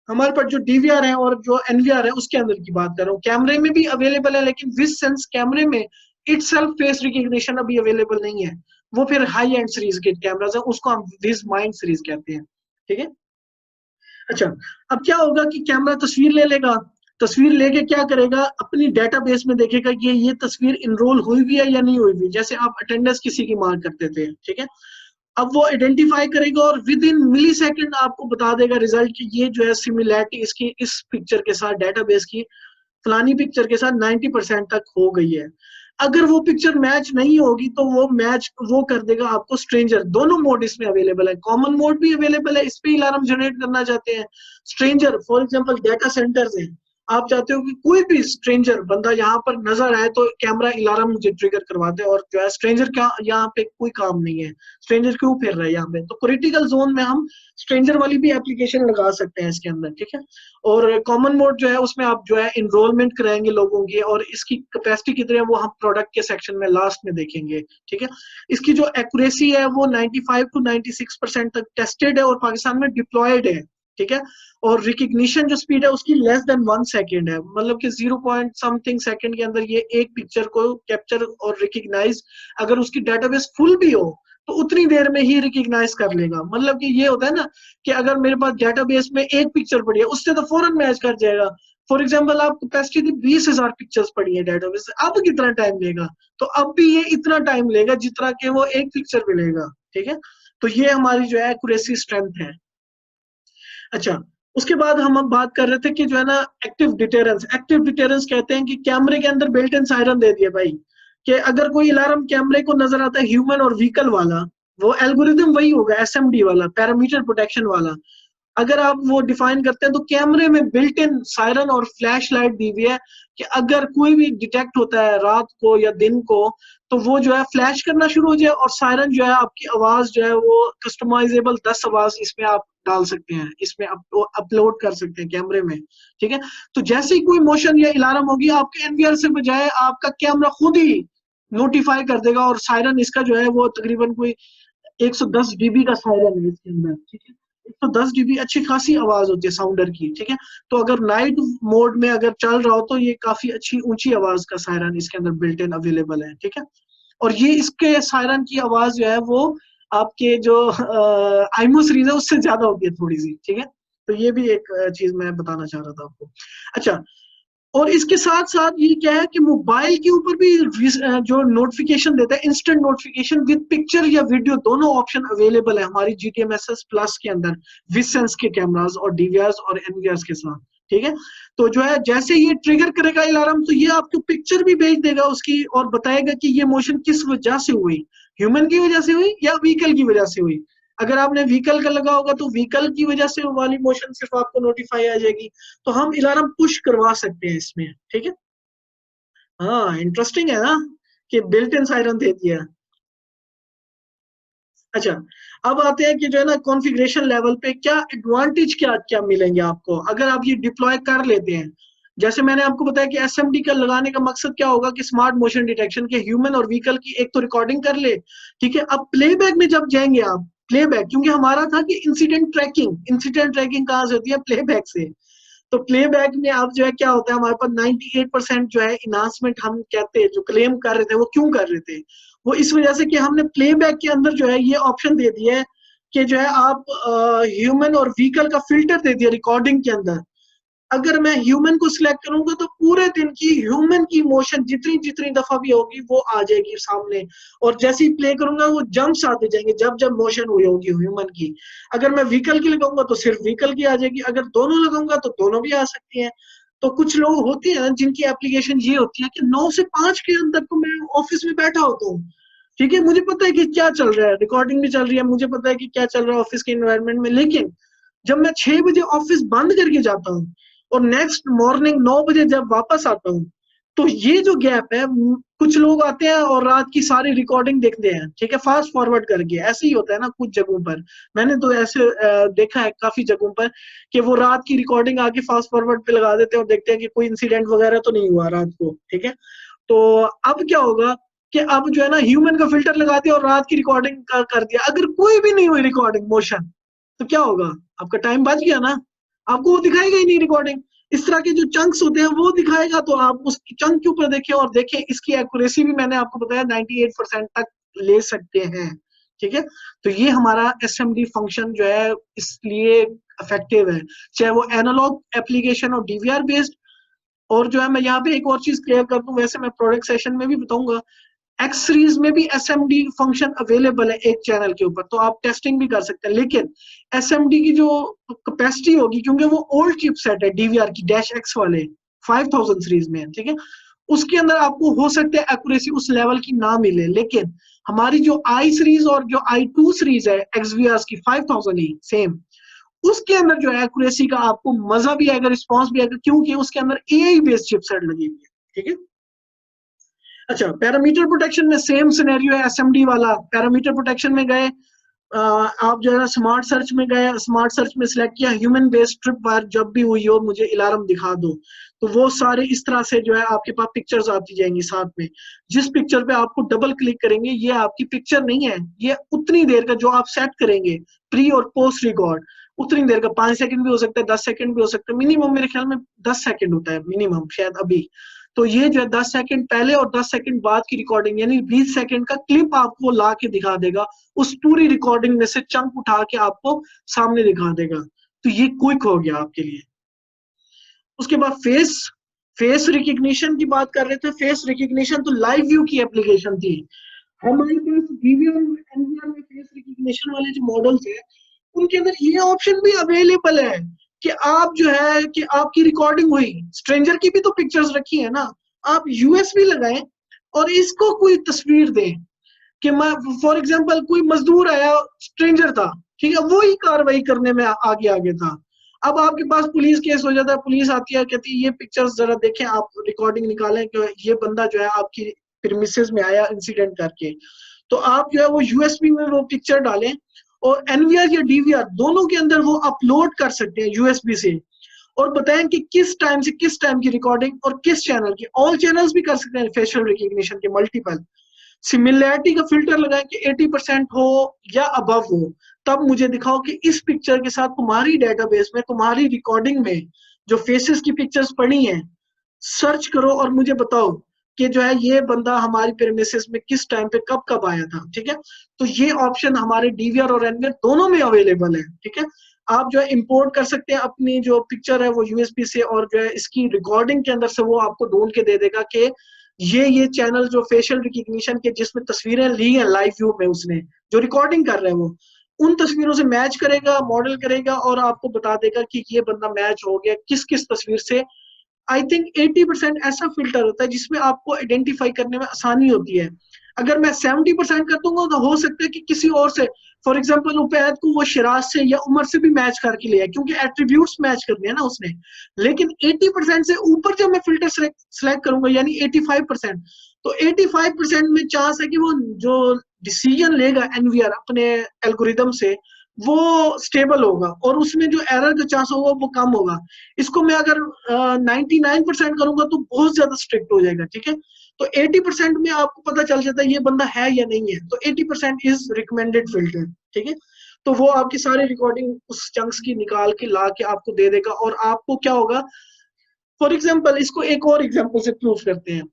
हमारे पास जो डीवीआर है और जो एनवीआर है उसके अंदर की बात कर रहा हूँ, कैमरे में भी अवेलेबल है लेकिन विज सेंस कैमरे में इटसेल्फ फेस रिकग्निशन अभी अवेलेबल नहीं है। वो फिर हाई एंड सीरीज के कैमरास है, उसको हम विज माइंड सीरीज कहते हैं, ठीक है। अच्छा, अब क्या होगा कि कैमरा तस्वीर ले लेगा, तस्वीर लेके क्या करेगा, अपनी डेटाबेस में देखेगा कि ये तस्वीर इनरोल हुई भी है या नहीं हुई भी, जैसे आप अटेंडेंस किसी की मार्क करते थे, ठीक है। अब वो आइडेंटिफाई करेगा और विद इन मिली सेकेंड आपको बता देगा रिजल्ट कि ये जो है सिमिलैरिटी इसकी इस पिक्चर के साथ डेटाबेस की फलानी पिक्चर के साथ 90% तक हो गई है। अगर वो पिक्चर मैच नहीं होगी तो वो मैच वो कर देगा आपको स्ट्रेंजर। दोनों मोड इसमें अवेलेबल है, कॉमन मोड भी अवेलेबल है, इस पे अलार्म जनरेट करना चाहते हैं। Stranger for example data centres है, आप चाहते हो कि कोई भी स्ट्रेंजर बंदा यहाँ पर नजर आए तो कैमरा अलार्म मुझे ट्रिगर करवाते हैं और जो है स्ट्रेंजर क्या यहाँ पे कोई काम नहीं है, स्ट्रेंजर क्यों फिर रहा है यहाँ पे, तो क्रिटिकल जोन में हम स्ट्रेंजर वाली भी एप्लीकेशन लगा सकते हैं इसके अंदर, ठीक है। और कॉमन मोड जो है उसमें आप जो है इनरोलमेंट कराएंगे लोगों की और इसकी कैपेसिटी कितनी है वो हम प्रोडक्ट के सेक्शन में लास्ट में देखेंगे, ठीक है। इसकी जो एक्यूरेसी है वो 95 to 96% तक टेस्टेड है और पाकिस्तान में डिप्लॉयड है, ठीक है। और रिकग्निशन जो स्पीड है उसकी लेस देन 1 सेकेंड है, मतलब कि 0 पॉइंट समथिंग सेकेंड के अंदर ये एक पिक्चर को कैप्चर और रिकग्नाइज, अगर उसकी डेटाबेस फुल भी हो तो उतनी देर में ही रिकग्नाइज कर लेगा। मतलब कि ये होता है ना कि अगर मेरे पास डेटाबेस में एक पिक्चर पड़ी है उससे तो फौरन मैच कर जाएगा। फॉर एग्जाम्पल आप कैपेसिटी थी 20,000 पिक्चर्स पड़ी है डेटाबेस, अब कितना टाइम लेगा? तो अब भी ये इतना टाइम लेगा जितना कि वो एक पिक्चर भी लेगा, ठीक है। तो ये हमारी जो है एक्यूरेसी स्ट्रेंथ है। अच्छा, उसके बाद हम अब बात कर रहे थे कि जो है ना एक्टिव डिटेरेंस। एक्टिव डिटेरेंस कहते हैं कि कैमरे के अंदर बिल्ट इन सायरन दे दिया भाई, कि अगर कोई अलार्म कैमरे को नजर आता है ह्यूमन और व्हीकल वाला, वो एल्गोरिदम वही होगा एसएमडी वाला, पैरामीटर प्रोटेक्शन वाला। अगर आप वो डिफाइन करते हैं तो कैमरे में बिल्ट इन सायरन और फ्लैश लाइट दी हुई है कि अगर कोई भी डिटेक्ट होता है रात को या दिन को तो वो जो है फ्लैश करना शुरू हो जाए, और सायरन जो है आपकी आवाज जो है वो कस्टमाइजेबल 10 आवाज इसमें आप डाल सकते हैं, इसमें अपलोड कर सकते हैं कैमरे में, ठीक है। तो जैसे ही कोई मोशन या अलार्म होगी आपके एनवीआर से बजाय आपका कैमरा खुद ही नोटिफाई कर देगा, और सायरन इसका जो है वो तकरीबन कोई 110 डीबी का सायरन है इसके अंदर, ठीक है। 110 डीबी अच्छी खासी आवाज होती है साउंडर की, ठीक है। तो अगर नाइट मोड में अगर चल रहा हो तो ये काफी अच्छी ऊंची आवाज का सायरन इसके अंदर बिल्ट इन अवेलेबल है, ठीक है। और ये इसके सायरन की आवाज जो है वो आपके जो आईमो सीरीज है उससे ज्यादा होती है थोड़ी सी, ठीक है। तो ये भी एक चीज मैं बताना चाह रहा था आपको। अच्छा, और इसके साथ साथ ये क्या है कि मोबाइल के ऊपर भी जो नोटिफिकेशन देता है, इंस्टेंट नोटिफिकेशन विद पिक्चर या वीडियो, दोनों ऑप्शन अवेलेबल है हमारी GTMSS प्लस के अंदर, विसेंस के कैमरास और डीवीआरस और एनवीआरस के साथ, ठीक है। तो जो है जैसे ये ट्रिगर करेगा अलार्म तो ये आपको पिक्चर भी भेज देगा उसकी, और बताएगा कि ये मोशन किस वजह से हुई, ह्यूमन की वजह से हुई या व्हीकल की वजह से हुई। अगर आपने व्हीकल का लगा होगा तो व्हीकल की वजह से वाली मोशन सिर्फ आपको नोटिफाई आ जाएगी, तो हम अलार्म पुश करवा सकते हैं इसमें, ठीक है। हाँ, इंटरेस्टिंग है ना कि बिल्ट इन सायरन दे दिया। अच्छा, अब आते हैं कि जो है ना कॉन्फ़िगरेशन लेवल पे क्या एडवांटेज क्या क्या मिलेंगे आपको अगर आप ये डिप्लॉय कर लेते हैं। जैसे मैंने आपको बताया कि एसएमडी का लगाने का मकसद क्या होगा कि स्मार्ट मोशन डिटेक्शन के ह्यूमन और व्हीकल की एक तो रिकॉर्डिंग कर ले, ठीक है। अब प्लेबैक में जब जाएंगे आप, प्लेबैक क्योंकि हमारा था कि इंसिडेंट ट्रैकिंग कहाँ से होती है? प्लेबैक से। तो प्लेबैक में आप जो है क्या होता है हमारे पास 98% जो है इनहांसमेंट हम कहते हैं जो क्लेम कर रहे थे, वो क्यों कर रहे थे? वो इस वजह से कि हमने प्लेबैक के अंदर जो है ये ऑप्शन दे दिया है कि जो है आप ह्यूमन और व्हीकल का फिल्टर दे दिया रिकॉर्डिंग के अंदर। अगर मैं ह्यूमन को सिलेक्ट करूंगा तो पूरे दिन की ह्यूमन की मोशन जितनी जितनी दफा भी होगी वो आ जाएगी सामने, और जैसे ही प्ले करूंगा वो जंप्स आते जाएंगे जब जब मोशन हुई होगी ह्यूमन की। अगर मैं व्हीकल की लगाऊंगा तो सिर्फ व्हीकल की आ जाएगी, अगर दोनों लगाऊंगा तो दोनों भी आ सकती हैं। तो कुछ लोग होते हैं जिनकी एप्लीकेशन ये होती है कि 9 से 5 के अंदर तो मैं ऑफिस में बैठा होता हूँ, ठीक है, मुझे पता है कि क्या चल रहा है, रिकॉर्डिंग भी चल रही है, मुझे पता है कि क्या चल रहा है ऑफिस के एनवायरनमेंट में, लेकिन जब मैं 6 बजे ऑफिस बंद करके जाता हूँ और नेक्स्ट मॉर्निंग 9 बजे जब वापस आता हूँ तो ये जो गैप है, कुछ लोग आते हैं और रात की सारी रिकॉर्डिंग देखते हैं, ठीक है, फास्ट फॉरवर्ड करके। ऐसे ही होता है ना कुछ जगहों पर, मैंने तो ऐसे देखा है काफी जगहों पर कि वो रात की रिकॉर्डिंग आके फास्ट फॉरवर्ड पे लगा देते हैं और देखते हैं कि कोई इंसिडेंट वगैरह तो नहीं हुआ रात को, ठीक है। तो अब क्या होगा कि अब जो है ना ह्यूमन का फिल्टर लगा दिया और रात की रिकॉर्डिंग कर दिया, अगर कोई भी नहीं हुई रिकॉर्डिंग मोशन तो क्या होगा? आपका टाइम बच गया ना, आपको वो दिखाएगा ही नहीं रिकॉर्डिंग। इस तरह के जो चंक्स होते हैं वो दिखाएगा, तो आप उस चंक के ऊपर देखें और देखें इसकी एक्यूरेसी भी मैंने आपको बताया 98% तक ले सकते हैं, ठीक है। तो ये हमारा एसएमडी फंक्शन जो है इसलिए इफेक्टिव है, चाहे वो एनालॉग एप्लीकेशन और डीवीआर बेस्ड। और जो है मैं यहाँ पे एक और चीज क्लियर कर दूं, वैसे मैं प्रोडक्ट सेशन में भी बताऊंगा, एक्स सीरीज में भी एसएमडी फंक्शन अवेलेबल है एक चैनल के ऊपर, तो आप टेस्टिंग भी कर सकते हैं। लेकिन एसएमडी की जो कैपेसिटी होगी, क्योंकि वो ओल्ड चिपसेट है डीवीआर की डैश एक्स वाले 5000 सीरीज में, ठीक है, उसके अंदर आपको हो सकता है एक्यूरेसी उस लेवल की ना मिले। लेकिन हमारी जो आई सीरीज और जो i2 सीरीज है एक्सवीआर की 5000 ही सेम, उसके अंदर जो है एक्यूरेसी का आपको मजा भी आएगा, रिस्पॉन्स भी आएगा, क्योंकि उसके अंदर एआई बेस्ड चिपसेट लगी हुई है, ठीक है। अच्छा, पैरामीटर प्रोटेक्शन में सेम सिनेरियो है एसएमडी वाला। पैरामीटर प्रोटेक्शन में गए, आप जो है ना स्मार्ट सर्च में गए, स्मार्ट सर्च में सिलेक्ट किया ह्यूमन बेस्ड ट्रिप वायर, जब भी हुई हो मुझे अलार्म दिखा दो, तो वो सारे इस तरह से जो है आपके पास पिक्चर्स आती जाएंगी साथ में। जिस पिक्चर पे आपको डबल क्लिक करेंगे ये आपकी पिक्चर नहीं है, ये उतनी देर का जो आप सेट करेंगे प्री और पोस्ट रिकॉर्ड, उतनी देर का, 5 सेकंड भी हो सकता है, 10 सेकंड भी हो सकता है, मिनिमम मेरे ख्याल में 10 सेकंड होता है मिनिमम शायद अभी। तो ये जो है 10 सेकंड पहले और 10 सेकंड बाद की रिकॉर्डिंग, यानी 20 सेकंड का क्लिप आपको ला के दिखा देगा, उस पूरी रिकॉर्डिंग में से चंक उठा के आपको सामने दिखा देगा। तो ये क्विक हो गया आपके लिए। उसके बाद फेस रिकग्निशन की बात कर रहे थे। फेस रिकग्निशन तो लाइव व्यू की एप्लीकेशन थी। हमारे पास डीवीआर और एनवीआर में फेस रिकग्निशन वाले जो मॉडल्स है उनके अंदर ये ऑप्शन भी अवेलेबल है कि आप जो है कि आपकी रिकॉर्डिंग हुई, स्ट्रेंजर की भी तो पिक्चर्स रखी है ना, आप यूएसबी लगाएं और इसको कोई तस्वीर दें कि मैं फॉर एग्जांपल कोई मजदूर आया, स्ट्रेंजर था, ठीक है, वो ही कार्रवाई करने में आगे आगे था। अब आपके पास पुलिस केस हो जाता है, पुलिस आती है कहती है ये पिक्चर्स जरा देखें, आप रिकॉर्डिंग निकालें कि ये बंदा जो है आपकी प्रीमिसेस में आया इंसिडेंट करके। तो आप जो है वो यूएसबी में वो पिक्चर डालें और एनवीआर या डीवीआर दोनों के अंदर वो अपलोड कर सकते हैं यूएसबी से, और बताएं कि किस टाइम से किस टाइम की रिकॉर्डिंग और किस चैनल की। ऑल चैनल्स भी कर सकते हैं फेशियल रिकग्निशन के, मल्टीपल। सिमिलैरिटी का फिल्टर लगाएं कि 80% हो या अबव हो, तब मुझे दिखाओ कि इस पिक्चर के साथ तुम्हारी डेटाबेस में, तुम्हारी रिकॉर्डिंग में जो फेसेस की पिक्चर्स पड़ी हैं, सर्च करो और मुझे बताओ कि जो है ये बंदा हमारी प्रेमिसेस में किस टाइम पे कब कब आया था। ठीक है, तो ये ऑप्शन हमारे डीवीआर और एनवीआर दोनों में अवेलेबल है। ठीक है, आप जो है इंपोर्ट कर सकते हैं अपनी जो पिक्चर है वो यूएसबी से, और जो है इसकी रिकॉर्डिंग के अंदर से वो आपको ढूंढ के दे देगा कि ये चैनल जो फेशियल रिकग्निशन के जिसमें तस्वीरें ली हैं लाइव व्यू में, उसने जो रिकॉर्डिंग कर रहे हैं वो उन तस्वीरों से मैच करेगा, मॉडल करेगा और आपको बता देगा कि ये बंदा मैच हो गया किस किस तस्वीर से। आई थिंक 80% ऐसा फिल्टर होता है जिसमें आपको आइडेंटिफाई करने में आसानी होती है। अगर मैं 70% कर दूंगा तो हो सकता है कि किसी और से, फॉर एग्जांपल उपैद को वो शिराज से या उमर से भी मैच करके लिया, क्योंकि एट्रीब्यूट्स मैच करने हैं ना उसने। लेकिन 80% से ऊपर जब मैं फिल्टर सेलेक्ट करूंगा यानी 85%, तो 85% में चांस है कि वो जो डिसीजन लेगा एनवीआर अपने एल्गोरिदम से वो स्टेबल होगा और उसमें जो एरर का चांस होगा वो कम होगा। इसको मैं अगर 99% करूंगा तो बहुत ज्यादा स्ट्रिक्ट हो जाएगा। ठीक है, तो 80% में आपको पता चल जाता है ये बंदा है या नहीं है, तो 80% इज रिकमेंडेड फिल्टर। ठीक है, तो वो आपकी सारी रिकॉर्डिंग उस चंक्स की निकाल के ला के आपको दे देगा। और आपको क्या होगा, फॉर एग्जाम्पल इसको एक और एग्जाम्पल से प्रूफ करते हैं।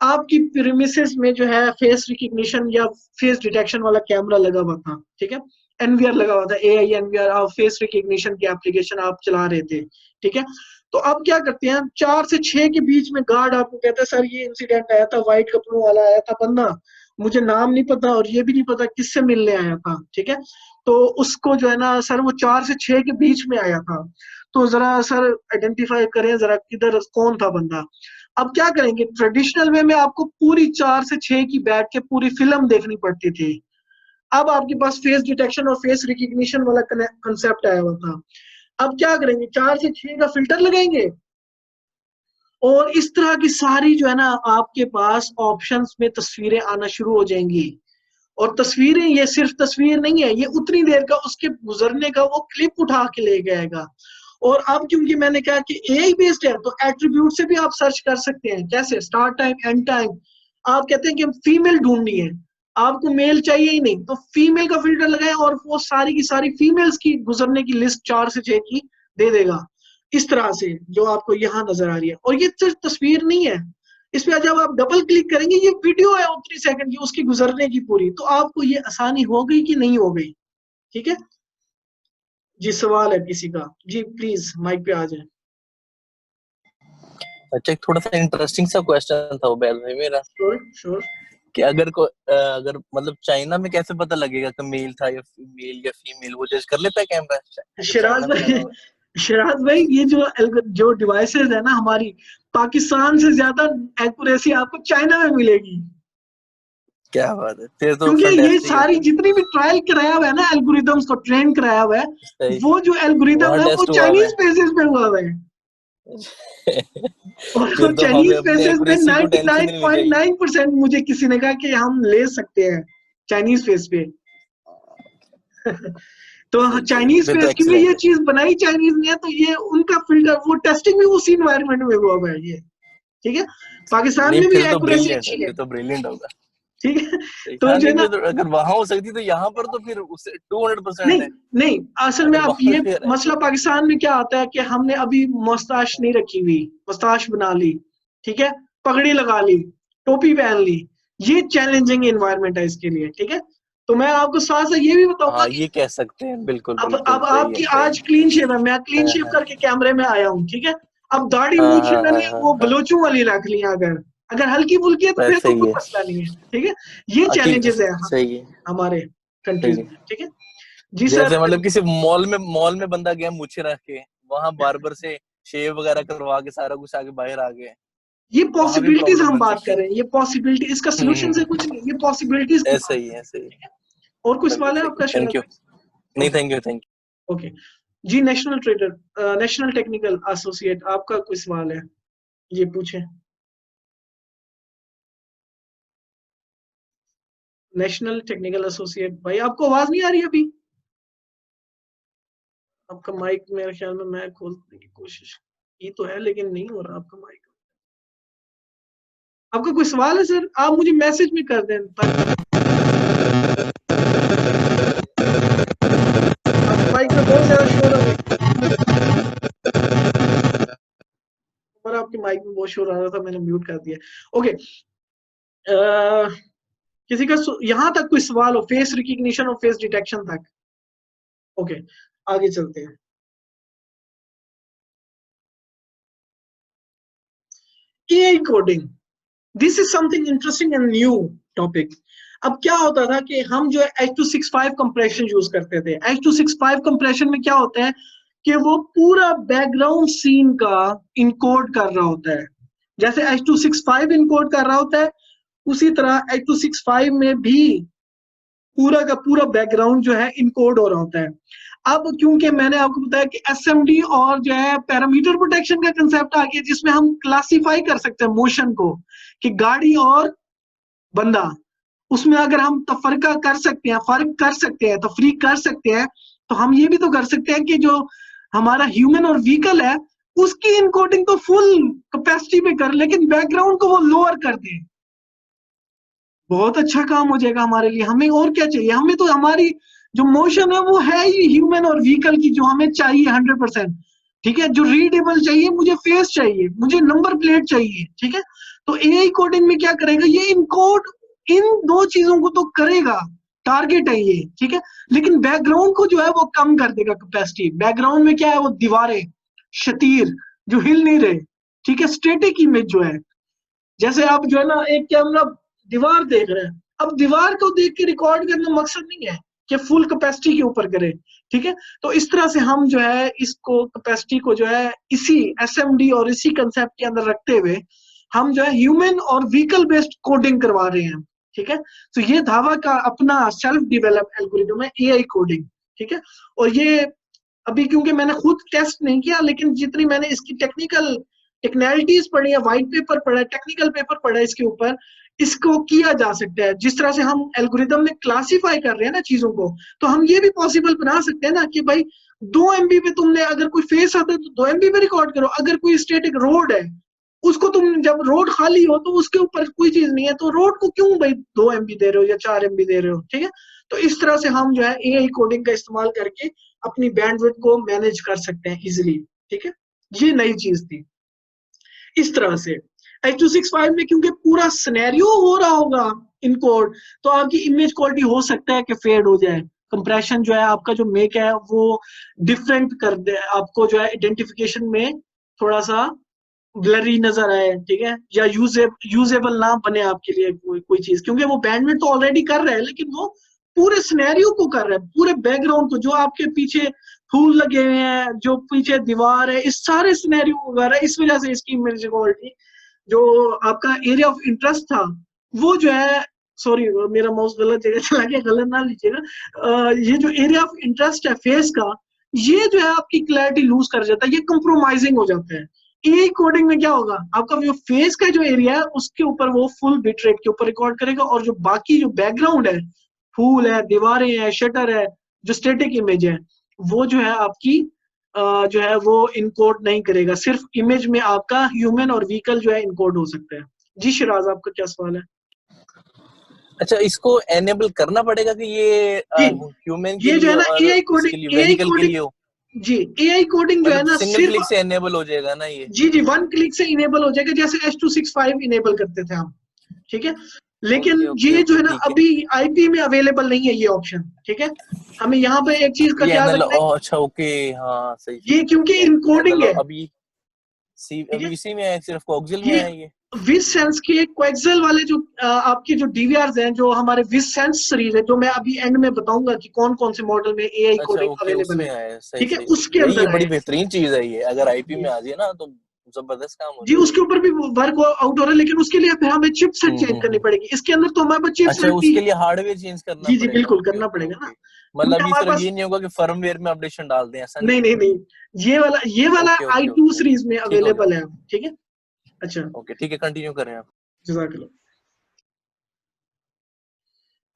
आपकी प्रीमिसेस में जो है फेस रिकग्निशन या फेस डिटेक्शन वाला कैमरा लगा हुआ था, ठीक है, एनवीआर लगा हुआ था, एआई एनवीआर फेस रिकग्निशन की एप्लीकेशन आप चला रहे थे। ठीक है, तो अब क्या करते हैं, 4 से 6 के बीच में गार्ड आपको कहता है सर ये इंसिडेंट आया था, व्हाइट कपड़ों वाला आया था बंदा, मुझे नाम नहीं पता और ये भी नहीं पता किससे मिलने आया था। ठीक है, तो उसको जो है ना सर वो 4 से 6 के बीच में आया था, तो जरा सर आइडेंटिफाई करें जरा किधर कौन था बंदा। अब क्या करेंगे, ट्रेडिशनल वे में आपको पूरी 4 से 6 की बैठ के पूरी फिल्म देखनी पड़ती थी। अब आपके पास फेस डिटेक्शन और फेस रिकग्निशन वाला कंसेप्ट आया हुआ था। अब क्या करेंगे, 4 से 6 का फिल्टर लगाएंगे और इस तरह की सारी जो है ना आपके पास ऑप्शंस में तस्वीरें आना शुरू हो जाएंगी। और तस्वीरें ये सिर्फ तस्वीर नहीं है, ये उतनी देर का उसके गुजरने का वो क्लिप उठा के ले जाएगा। और अब क्योंकि मैंने कहा कि एआई बेस्ड है तो एट्रीब्यूट से भी आप सर्च कर सकते हैं। कैसे, स्टार्ट टाइम, एंड टाइम। आप कहते हैं कि फीमेल ढूंढनी है, आपको मेल चाहिए ही नहीं, तो फीमेल का फिल्टर लगाएं और वो सारी की सारी फीमेल्स की गुजरने की लिस्ट 4 से 6 की दे देगा, इस तरह से जो आपको यहाँ नजर आ रही है। और ये सिर्फ तस्वीर नहीं है, इसमें जब आप डबल क्लिक करेंगे ये वीडियो है उतनी सेकंड की उसकी गुजरने की पूरी, तो आपको ये आसानी हो गई कि नहीं हो गई। ठीक है जी, सवाल है किसी का? जी प्लीज माइक पे आ जाए। अच्छा, एक थोड़ा सा इंटरेस्टिंग सा क्वेश्चन था उबैद भाई मेरा। श्योर। कि अगर मतलब चाइना में कैसे पता लगेगा कि मेल था या फीमेल, वो जज कर लेता है कैमरा? शिराज भाई ये जो डिवाइसेस है ना हमारी, पाकिस्तान से ज्यादा एक्यूरेसी आपको चाइना में मिलेगी। क्या बात है, फिर तो क्योंकि ये फैंटास्टिक सारी है। जितनी भी ट्रायल कराया हुआ है ना, एल्गोरिदम्स को ट्रेन कराया हुआ है, सही, वो जो एल्गोरिदम है वो टेस्ट हुआ चाइनीज है। बेसिस पे हुआ है। और फिर तो हमें चाइनीज अपनी बेसिस पे एक्यूरेसी को टेंशन ही नहीं चाहिए। 99.9% मुझे किसी ने कहा कि हम ले सकते हैं चाइनीज फेस पे। तो सही सही, चाइनीज फिर तो फेस की भी ये एक्सीलेंट है। चीज बनाई चाइनीज ने है, तो ये उनका फिल्टर, वो टेस्टिंग भी उसी इन्वायरमेंट में हुआ है ये। ठीक है, पाकिस्तान नहीं, में भी फिर तो एक्यूरेसी ब्रिलियंट है, अच्छी है। फिर तो ब्रिलियंट होगा। ठीक है। सही। तो हाँ, जो है नहीं ना, तो अगर वहां हो सकती तो यहाँ पर तो फिर उससे 200% नहीं है। नहीं, असल में अगर अब वहां ये फेयर है मसला तो पाकिस्तान में क्या आता है कि हमने अभी मुस्ताश नहीं रखी हुई, मुस्ताश बना ली, ठीक है, पगड़ी लगा ली, टोपी पहन ली, ये चैलेंजिंग एनवायरनमेंट है इसके लिए, ठीक है। तो मैं आपको साथ साथ ये भी बताऊंगा हाँ, कि ये कह सकते हैं, बिल्कुल बिल्कुल अब सही है, आपकी सही आज है। क्लीन शेव है, मैं क्लीन हाँ शेव हाँ करके कैमरे में आया हूँ, ठीक है। अब दाढ़ी हाँ मूछें हाँ हाँ मैंने हाँ वो हाँ, बलोचों वाली रख ली, अगर अगर हल्की फुल्की है तो फिर बस तो सही कोई है। मसला नहीं है, ठीक है। ये ठीक, चैलेंजेस है सही है, हमारे सही कंट्रीज है। में, ठीक है। जी सर। जैसे मतलब किसी मॉल में बंदा गया मूछें रख के, वहां बार्बर से शेव वगैरह करवा के सारा कुछ आके बाहर आ गए, ये वहां भी पॉसिबिलिटीज प्रॉब्लम हम बन बात सकती कर है। रहे हैं, ये पॉसिबिलिटी, इसका सोल्यूशन से कुछ नहीं, ये पॉसिबिलिटीज की ऐसा बात ही कर है, रहे हैं, सही है, ठीक है। और कोई बिल्कुल सवाल है सही है। आपका थैंक शराब यू। भाई? नहीं, okay, thank you, thank okay. जी national trader, national technical associate, आपका कोई सवाल है, ये पूछें। नेशनल टेक्निकल एसोसिएट भाई, आपको आवाज नहीं आ रही अभी? आपका माइक मेरे ख्याल में, मैं खोलने की कोशिश की तो है लेकिन नहीं हो रहा आपका माइक। आपका कोई सवाल है सर, आप मुझे मैसेज में कर दें ताकि आपके माइक में बहुत ज्यादा शोर है और आपके माइक में बहुत शोर आ रहा था, मैंने म्यूट कर दिया। ओके, किसी का यहां तक कोई सवाल हो, फेस रिकग्निशन और फेस डिटेक्शन तक? ओके, आगे चलते हैं। AI coding, this is something interesting and new topic. अब क्या होता था कि हम जो है H265 कंप्रेशन यूज करते थे। H265 कंप्रेशन में क्या होता है कि वो पूरा बैकग्राउंड सीन का इनकोड कर रहा होता है। जैसे H265 इनकोड कर रहा होता है, उसी तरह H265 में भी पूरा का पूरा बैकग्राउंड जो है इनकोड हो रहा होता है। अब क्योंकि मैंने आपको बताया कि एसएमडी और जो है पैरामीटर प्रोटेक्शन का कंसेप्ट आ गया, जिसमें हम क्लासिफाई कर सकते हैं मोशन को, कि गाड़ी और बंदा, उसमें अगर हम तफरका कर सकते हैं, फर्क कर सकते हैं, तफरीक कर सकते हैं, तो हम ये भी तो कर सकते हैं कि जो हमारा ह्यूमन और व्हीकल है उसकी इनकोडिंग तो फुल कैपेसिटी पे कर, लेकिन बैकग्राउंड को वो लोअर कर दे। बहुत अच्छा काम हो जाएगा हमारे लिए। हमें और क्या चाहिए, हमें तो हमारी जो मोशन है वो है ही ह्यूमन और व्हीकल की, जो हमें चाहिए 100%, ठीक है। जो रीडेबल चाहिए, मुझे फेस चाहिए, मुझे नंबर प्लेट चाहिए, ठीक है। तो एआई कोडिंग में क्या करेगा, ये इनकोड इन दो चीजों को तो करेगा, टारगेट है ये, ठीक है। लेकिन बैकग्राउंड को जो है वो कम कर देगा कैपेसिटी। बैकग्राउंड में क्या है, वो दीवारें, शतीर जो हिल नहीं रहे, ठीक है, स्टेटिक इमेज जो है। जैसे आप जो है ना एक कैमरा दीवार देख रहे हैं, अब दीवार को देख के रिकॉर्ड करना मकसद नहीं है कि फुल कैपेसिटी के ऊपर करे, ठीक है। तो इस तरह से हम जो है इसको कैपेसिटी को जो है इसी एसएमडी और इसी कंसेप्ट के अंदर रखते हुए हम जो है ह्यूमन और व्हीकल बेस्ड कोडिंग करवा रहे हैं, ठीक है। तो ये धावा का अपना सेल्फ डिवेलप एल्गोरिदम है एआई कोडिंग, ठीक है। और ये अभी क्योंकि मैंने खुद टेस्ट नहीं किया, लेकिन जितनी मैंने इसकी टेक्निकलिटीज पढ़ी है, व्हाइट पेपर पढ़ा है, टेक्निकल पेपर पढ़ा है इसके ऊपर, इसको किया जा सकता है। जिस तरह से हम एल्गोरिदम में क्लासिफाई कर रहे हैं ना चीजों को, तो हम ये भी पॉसिबल बना सकते हैं ना कि भाई 2 MB पे तुमने अगर कोई फेस आता है तो 2 MB पे रिकॉर्ड करो। अगर कोई स्टेटिक रोड है, उसको तुम जब रोड खाली हो तो उसके ऊपर कोई चीज नहीं है, तो रोड को क्यों भाई 2 MB दे रहे हो या 4 MB दे रहे हो, ठीक है। तो इस तरह से हम जो है एआई कोडिंग का इस्तेमाल करके अपनी बैंडविड्थ को मैनेज कर सकते हैं इजिली, ठीक है। ये नई चीज थी। इस तरह से H265 में क्योंकि पूरा सिनेरियो हो रहा होगा इनकोड, तो आपकी इमेज क्वालिटी हो सकता है कि फेड हो जाए, कंप्रेशन जो है आपका जो मेक है वो डिफरेंट कर दे, आपको जो है आइडेंटिफिकेशन में थोड़ा सा ब्लरी नजर आए, ठीक है, या यूजेबल ना बने आपके लिए कोई चीज, क्योंकि वो बैंडविड्थ तो ऑलरेडी कर रहा है, लेकिन वो पूरे सिनेरियो को कर रहा है, पूरे बैकग्राउंड को, जो आपके पीछे फूल लगे हुए हैं, जो पीछे दीवार है, इस सारे सिनेरियो को कर रहा है। इस वजह से इसकी इमेज क्वालिटी, जो आपका एरिया ऑफ इंटरेस्ट था, वो जो है, सॉरी मेरा माउस गलत जगह चला गया, गलत ना लीजिएगा, ये जो एरिया ऑफ इंटरेस्ट है फेस का, ये जो है आपकी क्लैरिटी लूज कर जाता है, ये कंप्रोमाइजिंग हो जाता है। एआई कोडिंग में क्या होगा, आपका जो फेस का जो एरिया है उसके ऊपर वो फुल बिट रेट के ऊपर रिकॉर्ड करेगा, और जो बाकी जो बैकग्राउंड है, फूल है, दीवारें हैं, शटर है, जो स्टेटिक इमेज है, वो जो है आपकी जो है वो इनकोड नहीं करेगा। सिर्फ इमेज में आपका ह्यूमन और व्हीकल जो है इनकोड हो सकता है। जी शिराज, आपका क्या सवाल है? अच्छा, इसको एनेबल करना पड़ेगा कि ये जी, ह्यूमन के ये जो लिए है ना और एआई इसके लिए कोडिंग, एआई व्हीकल के कोडिंग, लिए हो, जी एआई कोडिंग जो है मतलब ना सिंगल सिर्फ, क्लिक से एनेबल हो जाएगा ना ये? जी जी 1 क्लिक से इनेबल हो जाएगा, जैसे H265 इनेबल करते थे हम, ठीक है। लेकिन ओके ओके ये जो ओके, है ना ठीक है। अभी आईपी में अवेलेबल नहीं है ये ऑप्शन, ठीक है। हमें यहाँ पे एक चीज का ये ख्याल एनालॉग, रखना है, अच्छा ओके, हाँ सही ये सही, क्योंकि ये इनकोडिंग है, एनालॉग अभी ठीक है। अभी इसी में है, सिर्फ कोक्सिल में ये है ये। विज सेंस के क्वेक्सेल वाले जो आपके जो डीवीआरस हैं, जो हमारे विज सेंस सीरीज है, जो मैं अभी एंड में बताऊंगा कि कौन कौन से मॉडल में एआई अच्छा कोडिंग ओके, अवेलेबल उसमें है, है, सही ठीक है, सही सही, उसके नहीं ये अंदर बड़ी आए बेहतरीन चीज है ये, अगर आईपी में हैं। आ जाए ना तो जबरदस्त काम हो जी जाएगा उसके ये। ऊपर भी वर्क आउट हो रहा है, लेकिन उसके लिए फिर हमें चिपसेट चेंज करनी हम्म। पड़ेगी। इसके अंदर तो हमारे पास अच्छा, चिपसेट भी, उसके लिए हार्डवेयर चेंज करना जी जी पड़ेगा, बिल्कुल ओके करना ओके पड़ेगा ना, ओके। मतलब क्योंकि अभी हमारे सिर्फ पास, ये नहीं होगा कि फर्मवेयर में अपडेशन डाल दें, ऐसा नहीं नहीं है? नहीं नहीं, ये वाला okay I okay two okay, series में ठीक हो अवेलेबल जाएगा। है, ठीक है। अच्छा, ओके ठीक है, कंटिन्यू करें आप। जज़ाकल्लाह।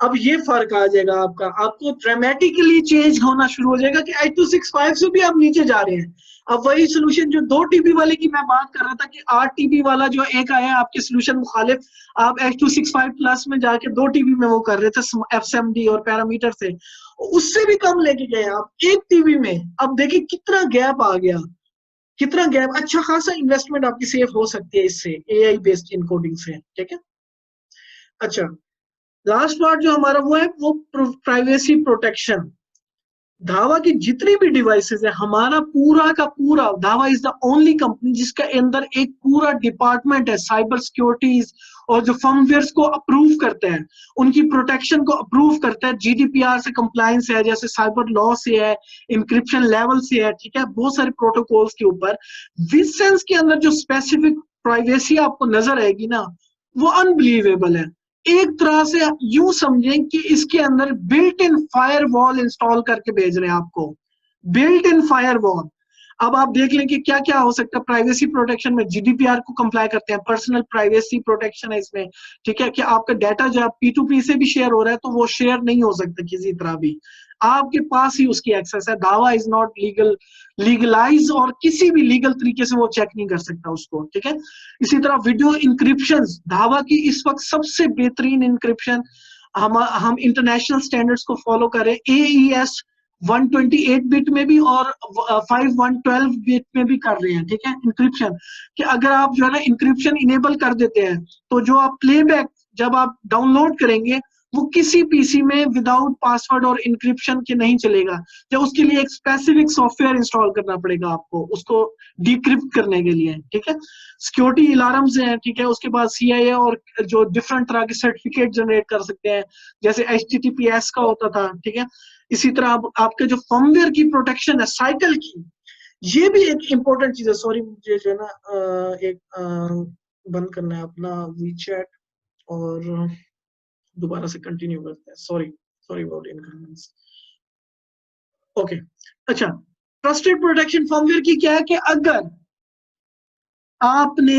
अब ये फर्क आ जाएगा आपका, आपको ड्रामेटिकली चेंज होना शुरू हो जाएगा कि H265 से भी आप नीचे जा रहे हैं। अब वही सोल्यूशन जो 2 TB वाले की मैं बात कर रहा था कि 8 TB वाला जो एक आया आपके सोल्यूशन मुखालिफ, आप H265 प्लस में जाके 2 TB में वो कर रहे थे FSMD और पैरामीटर से, उससे भी कम लेके गए आप 1 TB में। अब देखिए कितना गैप आ गया, कितना गैप, अच्छा खासा इन्वेस्टमेंट आपकी सेव हो सकती है इससे, एआई बेस्ड इनकोडिंग से, ठीक है। अच्छा, लास्ट पार्ट जो हमारा वो है वो प्राइवेसी प्रोटेक्शन। धावा की जितनी भी डिवाइसेस है, हमारा पूरा का पूरा, धावा इज द ओनली कंपनी जिसके अंदर एक पूरा डिपार्टमेंट है साइबर सिक्योरिटीज, और जो फर्मवेयर्स को अप्रूव करते हैं, उनकी प्रोटेक्शन को अप्रूव करता है, जीडीपीआर से कंप्लायंस है, जैसे साइबर लॉ से है, इंक्रिप्शन लेवल से है, ठीक है, बहुत सारे प्रोटोकॉल्स के ऊपर। विसेंस के अंदर जो स्पेसिफिक प्राइवेसी आपको नजर आएगी ना, वो अनबिलीवेबल है। एक तरह से यूं समझें कि इसके अंदर बिल्ट इन फायरवॉल इंस्टॉल करके भेज रहे हैं आपको, बिल्ट इन फायरवॉल। अब आप देख लें कि क्या क्या हो सकता है प्राइवेसी प्रोटेक्शन में। जीडीपीआर को कंप्लाई करते हैं, पर्सनल प्राइवेसी प्रोटेक्शन है इसमें, ठीक है, कि आपका डाटा जो है P2P से भी शेयर हो रहा है तो वो शेयर नहीं हो सकता किसी तरह भी, आपके पास ही उसकी एक्सेस है। दावा इज नॉट लीगलाइज, और किसी भी लीगल तरीके से वो चेक नहीं कर सकता उसको, ठीक है। इसी तरह वीडियो इंक्रिप्शन, दावा की इस वक्त सबसे बेहतरीन इंक्रिप्शन, हम इंटरनेशनल स्टैंडर्ड्स को फॉलो करें, AES 128 बिट में भी और 5112 बिट में भी कर रहे हैं, ठीक है, इंक्रिप्शन। कि अगर आप जो है ना इंक्रिप्शन इनेबल कर देते हैं, तो जो आप प्लेबैक जब आप डाउनलोड करेंगे, वो किसी पीसी में विदाउट पासवर्ड और इंक्रिप्शन के नहीं चलेगा, या उसके लिए एक स्पेसिफिक सॉफ्टवेयर इंस्टॉल करना पड़ेगा आपको उसको डिक्रिप्ट करने के लिए, ठीक है। सिक्योरिटी अलार्म्स हैं, ठीक है, उसके बाद CIA और जो डिफरेंट तरह के सर्टिफिकेट जनरेट कर सकते हैं, जैसे HTTPS का होता था, ठीक है। इसी तरह आपके जो फर्मवेयर की प्रोटेक्शन है साइकिल की, ये भी एक इंपॉर्टेंट चीज है। सॉरी, मुझे जो है ना एक बंद करना है अपना वीचैट, और दोबारा से कंटिन्यू करते हैं। Sorry, sorry about inconvenience. Okay, अच्छा, ट्रस्टेड प्रोटेक्शन फर्मवेयर की क्या है कि अगर आपने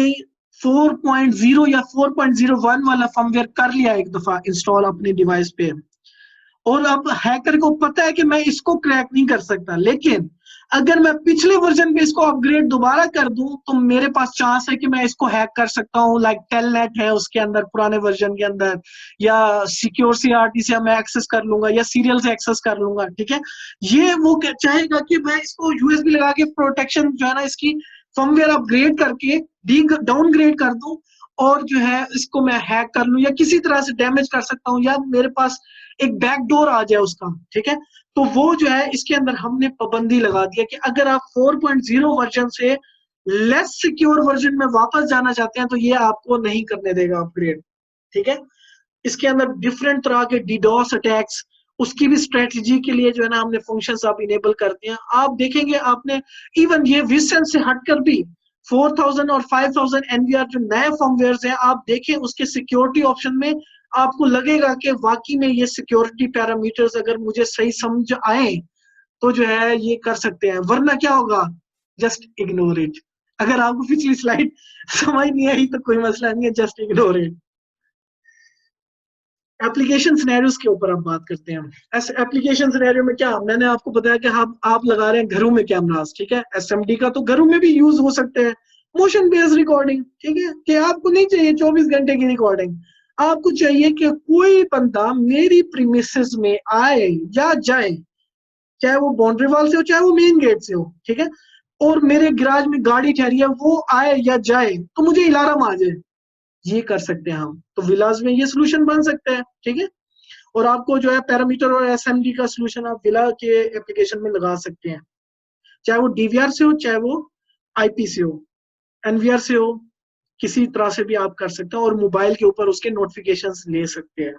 4.0 या 4.01 वाला फर्मवेयर कर लिया एक दफा इंस्टॉल अपने डिवाइस पे, और अब हैकर को पता है कि मैं इसको क्रैक नहीं कर सकता, लेकिन अगर मैं पिछले वर्जन पे इसको अपग्रेड दोबारा कर दूं तो मेरे पास चांस है कि मैं इसको हैक कर सकता हूं। लाइक टेलनेट है उसके अंदर पुराने वर्जन के अंदर, या सिक्योर CRT से मैं एक्सेस कर लूंगा, या सीरियल से एक्सेस कर लूंगा, ठीक है। ये वो चाहेगा कि मैं इसको USB लगा के प्रोटेक्शन जो है ना इसकी फर्मवेयर अपग्रेड करके डाउनग्रेड कर दूं, और जो है इसको मैं हैक कर लूं या किसी तरह से डैमेज कर सकता हूं, या मेरे पास एक बैकडोर आ जाए उसका, ठीक है। तो वो जो है इसके अंदर हमने पाबंदी लगा दी है कि अगर आप 4.0 वर्जन से लेस सिक्योर वर्जन में वापस जाना चाहते हैं तो ये आपको नहीं करने देगा अपग्रेड, ठीक है। इसके अंदर डिफरेंट तरह के DDoS अटैक्स, उसकी भी स्ट्रेटजी के लिए जो है ना हमने फंक्शंस आप इनेबल कर दिए हैं। आप देखेंगे आपने इवन ये विसेंस से हटकर भी 4000 और 5000 NVR जो नए फर्मवेयर्स हैं, आप देखें उसके सिक्योरिटी ऑप्शन में, आपको लगेगा कि वाकई में ये सिक्योरिटी पैरामीटर्स अगर मुझे सही समझ आए तो जो है ये कर सकते हैं, वरना क्या होगा, जस्ट इग्नोर इट। अगर आपको पिछली स्लाइड समझ नहीं आई तो कोई मसला नहीं है, just ignore it. Application scenarios के ऊपर अब बात करते हैं। ऐसे एप्लीकेशन सिनेरियो में क्या, मैंने आपको बताया कि आप लगा रहे हैं घरों में कैमरास, ठीक है, SMD का तो घरों में भी यूज हो सकते हैं। मोशन बेस्ड रिकॉर्डिंग, ठीक है, कि आपको नहीं चाहिए 24 घंटे की रिकॉर्डिंग, आपको चाहिए कि कोई बंदा मेरी प्रीमिसेस में आए या जाए, चाहे वो बाउंड्री वॉल से हो चाहे वो मेन गेट से हो, ठीक है, और मेरे गैराज में गाड़ी ठहरी है, वो आए या जाए तो मुझे अलार्म आ जाए। ये कर सकते हैं हम, तो विलास में ये सोल्यूशन बन सकता है, ठीक है। और आपको जो है पैरामीटर और एसएमडी का सोल्यूशन आप विला के एप्लीकेशन में लगा सकते हैं, चाहे वो डीवीआर से हो चाहे वो आईपी से हो, एनवीआर से हो, किसी तरह से भी आप कर सकते हैं, और मोबाइल के ऊपर उसके नोटिफिकेशंस ले सकते हैं।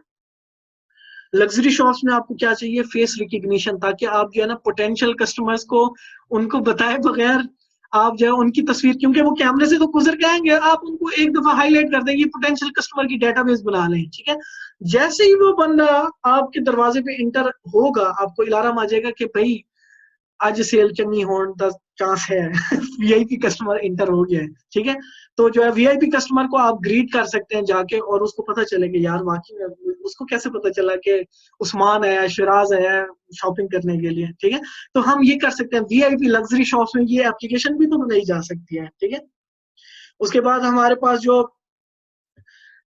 लग्जरी शॉप्स में आपको क्या चाहिए, फेस रिकग्निशन, ताकि आप जो है ना पोटेंशियल कस्टमर्स को उनको बताए बगैर आप जो है उनकी तस्वीर, क्योंकि वो कैमरे से तो गुजर के आएंगे, आप उनको एक दफा हाईलाइट कर देंगे, पोटेंशियल कस्टमर की डेटाबेस बना लें, ठीक है। जैसे ही वो बंदा आपके दरवाजे पे इंटर होगा, आपको अलार्म आ जाएगा कि भाई आज सेल चंगी होने का चांस है वीआईपी कस्टमर इंटर हो गया है, ठीक है। तो जो है वीआईपी कस्टमर को आप ग्रीट कर सकते हैं जाके, और उसको पता चले कि यार वाकई में, उसको कैसे पता चला कि उस्मान आया, शिराज आया शॉपिंग करने के लिए, ठीक है। तो हम ये कर सकते हैं, वीआईपी लग्जरी शॉप्स में ये एप्लीकेशन भी तो बनाई जा सकती है, ठीक है। उसके बाद हमारे पास जो,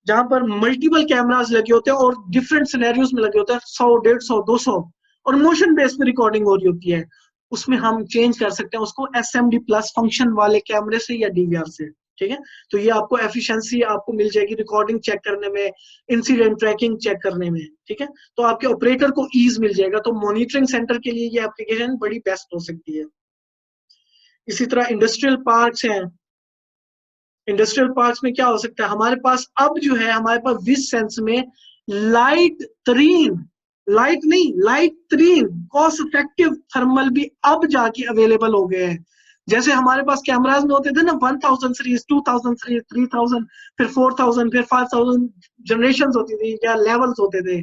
जहां पर मल्टीपल कैमरास लगे होते हैं और डिफरेंट सिनेरियोज में लगे होते हैं, 100 150 200, और मोशन बेस पे रिकॉर्डिंग हो रही होती है, उसमें हम चेंज कर सकते हैं उसको एसएमडी प्लस फंक्शन वाले कैमरे से या डीवीआर से, ठीक है। तो ये आपको एफिशिएंसी आपको मिल जाएगी रिकॉर्डिंग चेक करने में, इंसिडेंट ट्रैकिंग चेक करने में, ठीक है। तो आपके ऑपरेटर को ईज मिल जाएगा, तो मॉनिटरिंग सेंटर के लिए ये एप्लीकेशन बड़ी बेस्ट हो सकती है। इसी तरह इंडस्ट्रियल पार्क्स हैं, इंडस्ट्रियल पार्क्स में क्या हो सकता है, हमारे पास अब जो है, हमारे पास विज सेंस में लाइट तरीन, लाइट नहीं लाइट तरीन कॉस्ट इफेक्टिव थर्मल भी अब जाके अवेलेबल हो गए हैं। जैसे हमारे पास कैमराज में होते थे ना 1000 सीरीज, 2000 सीरीज, 3000, फिर 4000, फिर 5000 जनरेशन होती थी या लेवल्स होते थे।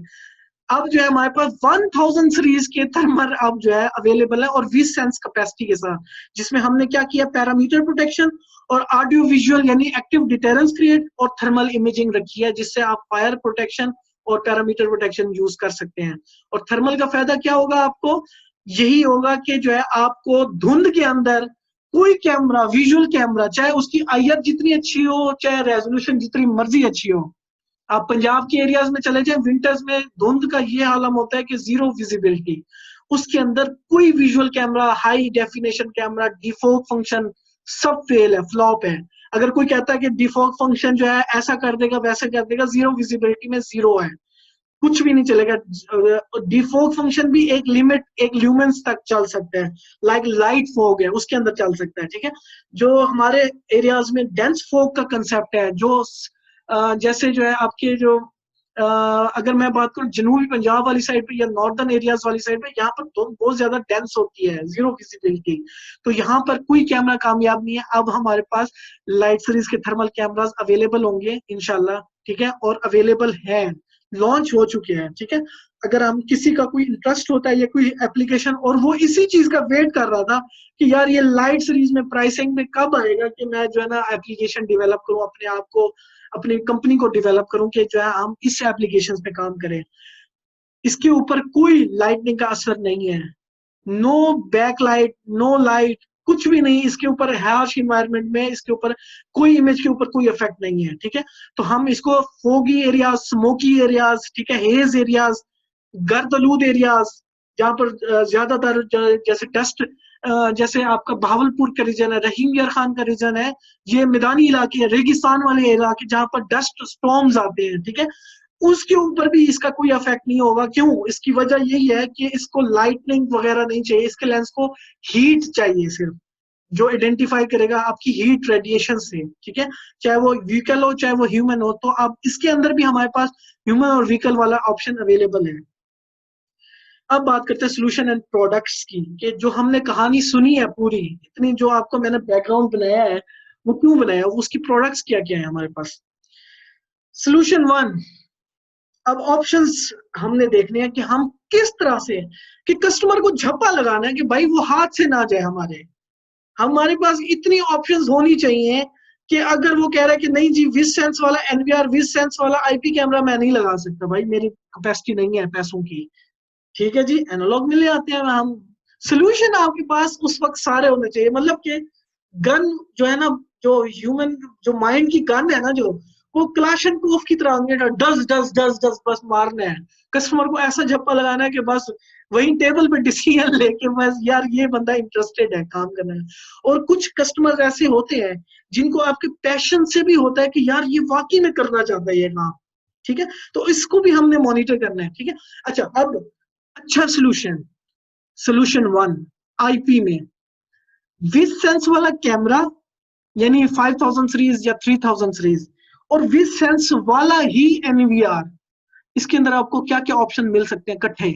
अब जो है हमारे पास 1000 सीरीज के थर्मल अब जो है अवेलेबल है, और 20 सेंस कैपेसिटी के साथ, जिसमें हमने क्या किया, पैरामीटर प्रोटेक्शन और ऑडियो विजुअल यानी एक्टिव डिटेरेंस क्रिएट और थर्मल इमेजिंग रखी है, जिससे आप फायर प्रोटेक्शन और पैरामीटर प्रोटेक्शन यूज कर सकते हैं। और थर्मल का फायदा क्या होगा आपको, यही होगा कि जो है आपको धुंध के अंदर कोई कैमरा, विजुअल कैमरा, चाहे उसकी आईआर जितनी अच्छी हो, चाहे रेजोल्यूशन जितनी मर्जी अच्छी हो, आप पंजाब के एरियाज में चले जाएं, विंटर्स में धुंध का ये आलम होता है कि जीरो विजिबिलिटी, उसके अंदर कोई visual camera, high definition camera, defog function सब फेल है, फ्लॉप है। अगर कोई कहता है कि डिफॉग फंक्शन जो है ऐसा कर देगा वैसा कर देगा, जीरो विजिबिलिटी में जीरो है, कुछ भी नहीं चलेगा। डिफॉग फंक्शन भी एक लिमिट, एक ल्यूमेंस तक चल सकता है, लाइक लाइट फॉग है उसके अंदर चल सकता है, ठीक है। जो हमारे एरियाज में डेंस फॉग का कंसेप्ट है, जो जैसे जो है आपके जो अगर मैं बात करूं जनूबी पंजाब वाली साइड पे या नॉर्दर्न एरियाज वाली साइड पे, यहाँ पर तो बहुत ज्यादा डेंस होती है, जीरो विजिबिलिटी, तो यहाँ पर कोई कैमरा कामयाब नहीं है। अब हमारे पास लाइट सीरीज के थर्मल कैमरास अवेलेबल होंगे इंशाल्लाह, ठीक है, और अवेलेबल है, लॉन्च हो चुके हैं, ठीक है। अगर हम किसी का कोई इंटरेस्ट होता है या कोई एप्लीकेशन, और वो इसी चीज का वेट कर रहा था कि यार ये लाइट सीरीज में प्राइसिंग में कब आएगा कि मैं जो है ना एप्लीकेशन डेवलप करूं, अपने आप को, अपनी कंपनी को डेवलप करूं कि जो है हम इस एप्लीकेशन पे काम करें, इसके ऊपर कोई लाइटनिंग का असर नहीं है, no back light, no light, कुछ भी नहीं इसके ऊपर, हार्श इन्वायरमेंट में इसके ऊपर कोई इमेज के ऊपर कोई इफेक्ट नहीं है, ठीक है। तो हम इसको फोगी एरियाज, स्मोकी एरियाज, ठीक है, हेज एरियाज, गर्द-आलूद एरियाज, जहाँ पर ज्यादातर जैसे डस्ट, जैसे आपका बहावलपुर का रीजन है, रहीम यार खान का रीजन है, ये मैदानी इलाके हैं, रेगिस्तान वाले इलाके जहाँ पर डस्ट स्टॉर्म्स आते हैं, ठीक है, उसके ऊपर भी इसका कोई इफेक्ट नहीं होगा। क्यों? इसकी वजह यही है कि इसको लाइटनिंग वगैरह नहीं चाहिए, इसके लेंस को हीट चाहिए सिर्फ, जो आइडेंटिफाई करेगा आपकी हीट रेडिएशन से, ठीक है, चाहे वो व्हीकल हो चाहे वो ह्यूमन हो। तो अब इसके अंदर भी हमारे पास ह्यूमन और व्हीकल वाला ऑप्शन अवेलेबल है। अब बात करते हैं सोल्यूशन एंड प्रोडक्ट्स की, कि जो हमने कहानी सुनी है पूरी, इतनी जो आपको मैंने बैकग्राउंड बनाया है, वो क्यों बनाया, उसकी प्रोडक्ट्स क्या क्या है हमारे पास। सोल्यूशन 1, अब ऑप्शंस हमने देखने हैं कि हम किस तरह से, कि कस्टमर को झप्पा लगाना है कि भाई वो हाथ से ना जाए, हमारे पास इतनी ऑप्शंस होनी चाहिए कि अगर वो कह रहा है कि नहीं जी विज सेंस वाला एनवीआर, विज सेंस वाला आईपी कैमरा मैं नहीं लगा सकता, भाई मेरी कैपेसिटी नहीं है पैसों की, ठीक है जी, एनालॉग में ले आते हैं हम। सोल्यूशन आपके पास उस वक्त सारे होने चाहिए, मतलब कि गन जो है ना, जो ह्यूमन जो माइंड की गन है ना, जो वो क्लाशनकोफ की तरह होंगे, डस डस डस डस बस मारना है, कस्टमर को ऐसा झप्पा लगाना है कि बस वही टेबल पे डिसीजन लेके बस यार ये बंदा इंटरेस्टेड है काम करना है। और कुछ कस्टमर ऐसे होते हैं जिनको आपके पैशन से भी होता है कि यार ये वाकई में करना चाहता है ये काम, ठीक है, तो इसको भी हमने मॉनिटर करना है, ठीक है। अच्छा, अब अच्छा सोल्यूशन, सोल्यूशन 1 आईपी में विद सेंस वाला कैमरा, यानी 5000 सीरीज या 3000 सीरीज, और विद सेंस वाला ही एनवीआर। इसके अंदर आपको क्या क्या ऑप्शन मिल सकते हैं इकट्ठे?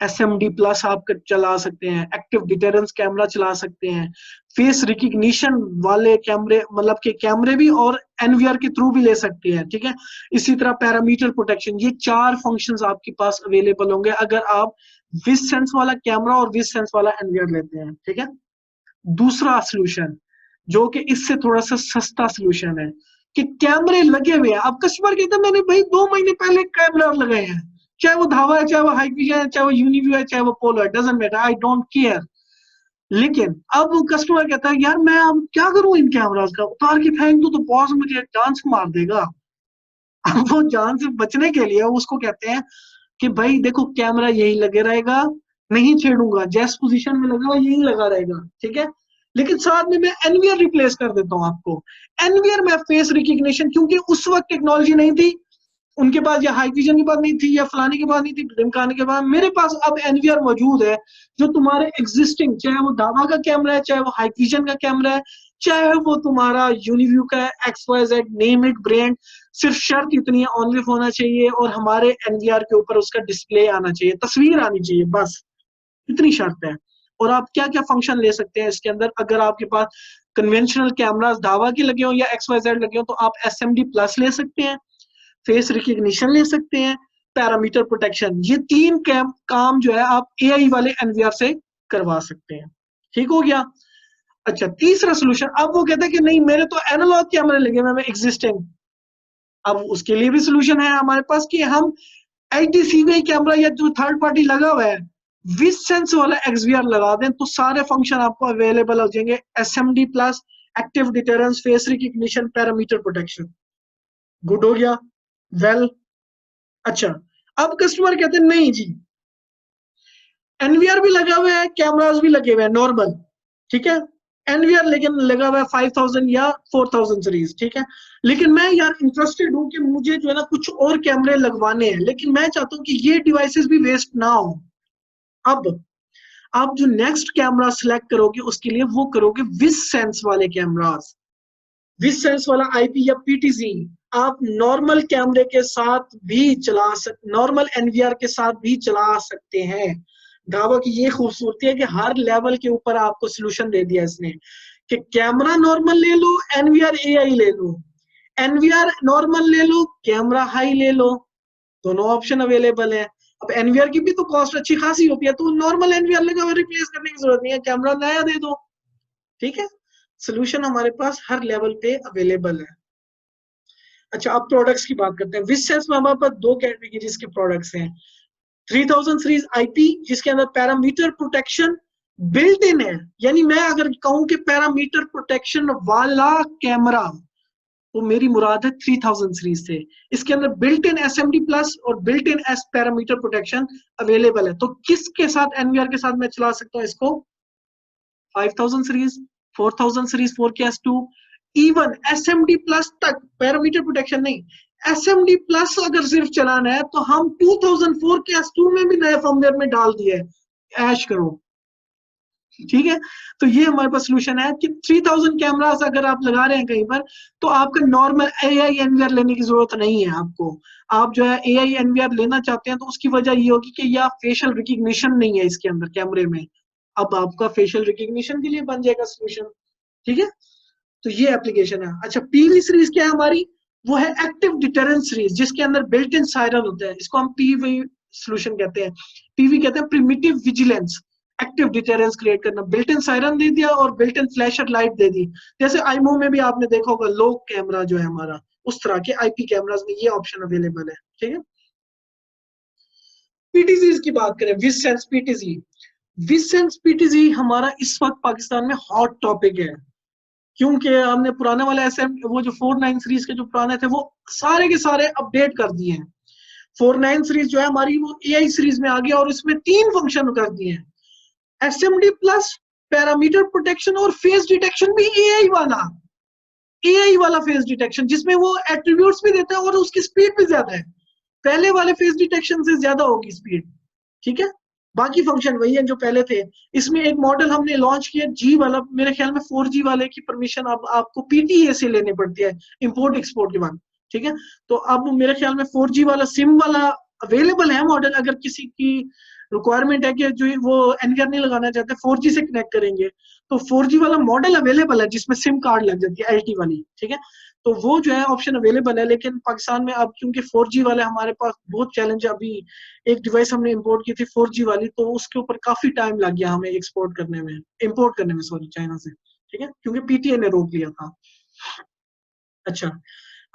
SMD प्लस आप चला सकते हैं, एक्टिव डिटेरेंस कैमरा चला सकते हैं, फेस रिकग्निशन वाले कैमरे, मतलब के कैमरे भी और एनवीआर के थ्रू भी ले सकते हैं, ठीक है। इसी तरह पैरामीटर प्रोटेक्शन, ये 4 फंक्शंस आपके पास अवेलेबल होंगे अगर आप विद सेंस वाला कैमरा और विद सेंस वाला एनवीआर लेते हैं, ठीक है। दूसरा सोल्यूशन जो कि इससे थोड़ा सा सस्ता सोल्यूशन है कि कैमरे लगे हुए हैं। अब कस्टमर कहते हैं मैंने भाई 2 महीने पहले कैमरा लगाए हैं, चाहे वो धावा है, चाहे वो हाईविजन है, चाहे वो यूनिव्यू है, चाहे वो पोलो है, doesn't matter, I don't care. लेकिन अब कस्टमर कहता है यार मैं अब क्या करूं इन कैमरास का, उतार के फेंक दूं तो बॉस मुझे जान से मार देगा। अब वो जान से बचने के लिए उसको कहते हैं कि भाई देखो कैमरा यही लगे रहेगा, नहीं छेड़ूंगा, जैस पोजीशन में लगा यही लगा रहेगा, ठीक है। लेकिन साथ में मैं एनवीआर रिप्लेस कर देता हूं आपको। एनवीआर में फेस रिकग्निशन, क्योंकि उस वक्त टेक्नोलॉजी नहीं थी उनके पास, या हाईविजन के पास नहीं थी, या फलाने के पास नहीं थी, ढिमकाने के पास, मेरे पास अब एनवीआर मौजूद है जो तुम्हारे एग्जिस्टिंग, चाहे वो दावा का कैमरा है, चाहे वो हाईविजन का कैमरा है, चाहे वो तुम्हारा यूनिव्यू का है, XYZ नेम इट ब्रांड, सिर्फ शर्त इतनी है ऑन लिफ होना चाहिए और हमारे एनवीआर के ऊपर उसका डिस्प्ले आना चाहिए, तस्वीर आनी चाहिए, बस इतनी शर्त है। और आप क्या क्या फंक्शन ले सकते हैं इसके अंदर, अगर आपके पास कन्वेंशनल कैमरास दावा के लगे हो या XYZ लगे हो तो आप SMD प्लस ले सकते हैं, फेस रिकग्निशन ले सकते हैं, पैरामीटर प्रोटेक्शन, ये 3 काम जो है आप AI वाले एनवीआर से करवा सकते हैं, ठीक हो गया। अच्छा, तीसरा सोल्यूशन, अब वो कहता है कि नहीं मेरे तो एनालॉग कैमरे लगे हुए हैं एग्जिस्टिंग। अब उसके लिए भी सोल्यूशन है हमारे पास कि हम HDCVI कैमरा या जो थर्ड पार्टी लगा हुआ है विद सेंस वाला XVR लगा दें तो सारे फंक्शन आपको अवेलेबल हो जाएंगे, SMD plus, active deterrence, face recognition, parameter protection. Good हो गया, वेल। अच्छा, अब कस्टमर कहते हैं नहीं जी एनवीआर भी लगा हुआ है, कैमरास भी लगे हुए हैं नॉर्मल, ठीक है, एनवीआर लेकिन लगा हुआ है 5000 या 4000 सीरीज, ठीक है, लेकिन मैं यार इंटरेस्टेड हूं कि मुझे जो है ना कुछ और कैमरे लगवाने हैं, लेकिन मैं चाहता हूं कि ये डिवाइसेस भी वेस्ट ना हो। अब आप जो नेक्स्ट कैमरा सिलेक्ट करोगे उसके लिए वो करोगे विद सेंस वाले कैमरास, विद सेंस वाला आईपी या पीटीसी आप नॉर्मल कैमरे के साथ भी चला नॉर्मल एनवीआर के साथ भी चला सकते हैं। दावा की ये खूबसूरती है कि हर लेवल के ऊपर आपको सोल्यूशन दे दिया इसने कि कैमरा नॉर्मल ले लो, एनवीआर AI ले लो, एनवीआर नॉर्मल ले लो, कैमरा हाई ले लो, दोनों ऑप्शन अवेलेबल है। अब एनवीआर की भी तो कॉस्ट अच्छी खासी होती है, तो नॉर्मल एनवीआर लगा हुआ रिप्लेस करने की जरूरत नहीं है, कैमरा नया दे दो, ठीक है। सोल्यूशन हमारे पास हर लेवल पे अवेलेबल है। अच्छा, अब प्रोडक्ट्स की बात करते हैं। विद सेंस में हमारे पास 2 कैटेगरीज के प्रोडक्ट्स हैं। 3000 सीरीज आईपी जिसके अंदर पैरामीटर प्रोटेक्शन बिल्ट इन है, यानी मैं अगर कहूं कि पैरामीटर प्रोटेक्शन वाला कैमरा तो मेरी मुराद है 3000 सीरीज से। इसके अंदर बिल्ट इन SMD प्लस और built in S parameter protection available है। तो किसके साथ एनवीआर के साथ मैं चला सकता हूं इसको? 5000 series, 4000 series 4KS2, even SMD plus तक, पैरामीटर प्रोटेक्शन नहीं, SMD प्लस अगर सिर्फ चलाना है तो हम 2004 KS2 में भी नए फर्मवेयर में डाल दिए, ऐश करो, ठीक है। तो ये हमारे पास सोल्यूशन है कि 3000 कैमरास अगर आप लगा रहे हैं कहीं पर तो आपका नॉर्मल AI एनवीआर लेने की जरूरत नहीं है आपको। आप जो है AI एनवीआर लेना चाहते हैं तो उसकी वजह ये होगी कि यह फेशियल रिकग्निशन नहीं है इसके अंदर कैमरे में, अब आपका फेशियल रिकग्निशन के लिए बन जाएगा सोल्यूशन, ठीक है। तो ये एप्लीकेशन है। अच्छा, PV सीरीज क्या है हमारी? वो है एक्टिव डिटेरेंस सीरीज जिसके अंदर बिल्ट इन सायरन होता है, इसको हम PV सोल्यूशन कहते हैं। PV कहते हैं primitive vigilance, active deterrence create करना, बिल्ट इन सायरन दे दिया और बिल्ट इन फ्लैशर लाइट दे दी, जैसे आईमो में भी आपने देखा होगा लोग कैमरा जो है हमारा, उस तरह के IP कैमरास में ये ऑप्शन अवेलेबल है, ठीक है। PTZ की बात करें, with sense PTZ, with sense PTZ हमारा इस वक्त पाकिस्तान में हॉट टॉपिक है क्योंकि हमने पुराने वाले SM वो जो 49 सीरीज के जो पुराने थे वो सारे के सारे अपडेट कर दिए हैं। 49 सीरीज जो है हमारी वो AI सीरीज में आ गया और इसमें 3 फंक्शन कर दिए हैं, SMD प्लस, पैरामीटर प्रोटेक्शन और फेस डिटेक्शन भी AI वाला फेस डिटेक्शन, जिसमें वो एट्रीब्यूट्स भी देता है और उसकी स्पीड भी ज्यादा है, पहले वाले फेस डिटेक्शन से ज्यादा होगी स्पीड, ठीक है। बाकी फंक्शन वही है जो पहले थे। इसमें एक मॉडल हमने लॉन्च किया G वाला, मेरे ख्याल में 4G वाले की परमिशन अब आपको PTA से लेनी पड़ती है इंपोर्ट एक्सपोर्ट के बाद, ठीक है। तो अब मेरे ख्याल में 4G वाला सिम वाला अवेलेबल है मॉडल, अगर किसी की रिक्वायरमेंट है कि जो वो NVR नहीं लगाना चाहते 4G से कनेक्ट करेंगे, तो 4G वाला मॉडल अवेलेबल है जिसमें सिम कार्ड लग जाती है LT वाली, ठीक है। तो वो जो है ऑप्शन अवेलेबल है, लेकिन पाकिस्तान में अब क्योंकि 4G वाले हमारे पास बहुत चैलेंज है। अभी एक डिवाइस हमने इंपोर्ट की थी 4G वाली, तो उसके ऊपर काफी टाइम लग गया हमें इंपोर्ट करने में सॉरी, चाइना से, ठीक है, क्योंकि PTA ने रोक लिया था। अच्छा,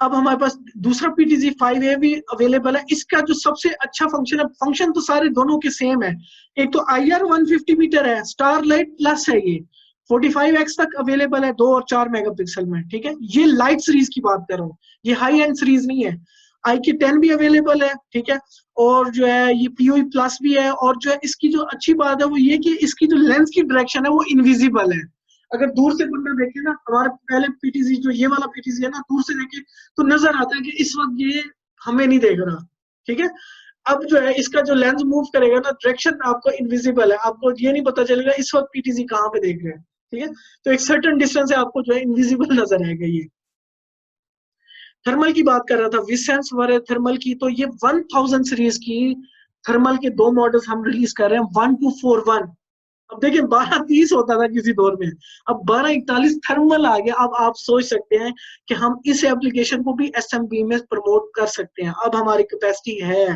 अब हमारे पास दूसरा PTZ 5A भी अवेलेबल है। इसका जो सबसे अच्छा फंक्शन है, फंक्शन तो सारे दोनों के सेम है, एक तो IR 150 मीटर है, स्टारलाइट प्लस है, ये 45x तक अवेलेबल है 2 और 4 मेगापिक्सल में, ठीक है। ये लाइट सीरीज की बात कर रहा हूँ, ये हाई एंड सीरीज नहीं है। IK10 भी अवेलेबल है, ठीक है, और जो है ये PoE प्लस भी है। और जो है इसकी जो अच्छी बात है वो ये कि इसकी जो लेंस की डायरेक्शन है वो इनविजिबल है। अगर दूर से बंदा देखे ना, हमारे पहले PTZ जो ये वाला PTZ है ना, दूर से देखे तो नजर आता है कि इस वक्त ये हमें नहीं देख रहा, ठीक है। अब जो है इसका जो लेंस मूव करेगा ना, डायरेक्शन आपको इनविजिबल है, आपको ये नहीं पता चलेगा इस वक्त PTZ कहाँ पे देख रहे हैं, ठीक है। तो एक सर्टेन डिस्टेंस से आपको जो है इनविजिबल नजर आएगा। ये थर्मल की बात कर रहा था, विसेंस वाले थर्मल की, तो ये 1000 सीरीज की थर्मल के 2 मॉडल्स हम रिलीज कर रहे हैं, 1241। अब देखिए 1230 होता था किसी दौर में, अब 1241 थर्मल आ गया। अब आप सोच सकते हैं कि हम इस एप्लीकेशन को भी SMB में प्रमोट कर सकते हैं। अब हमारी कैपेसिटी है,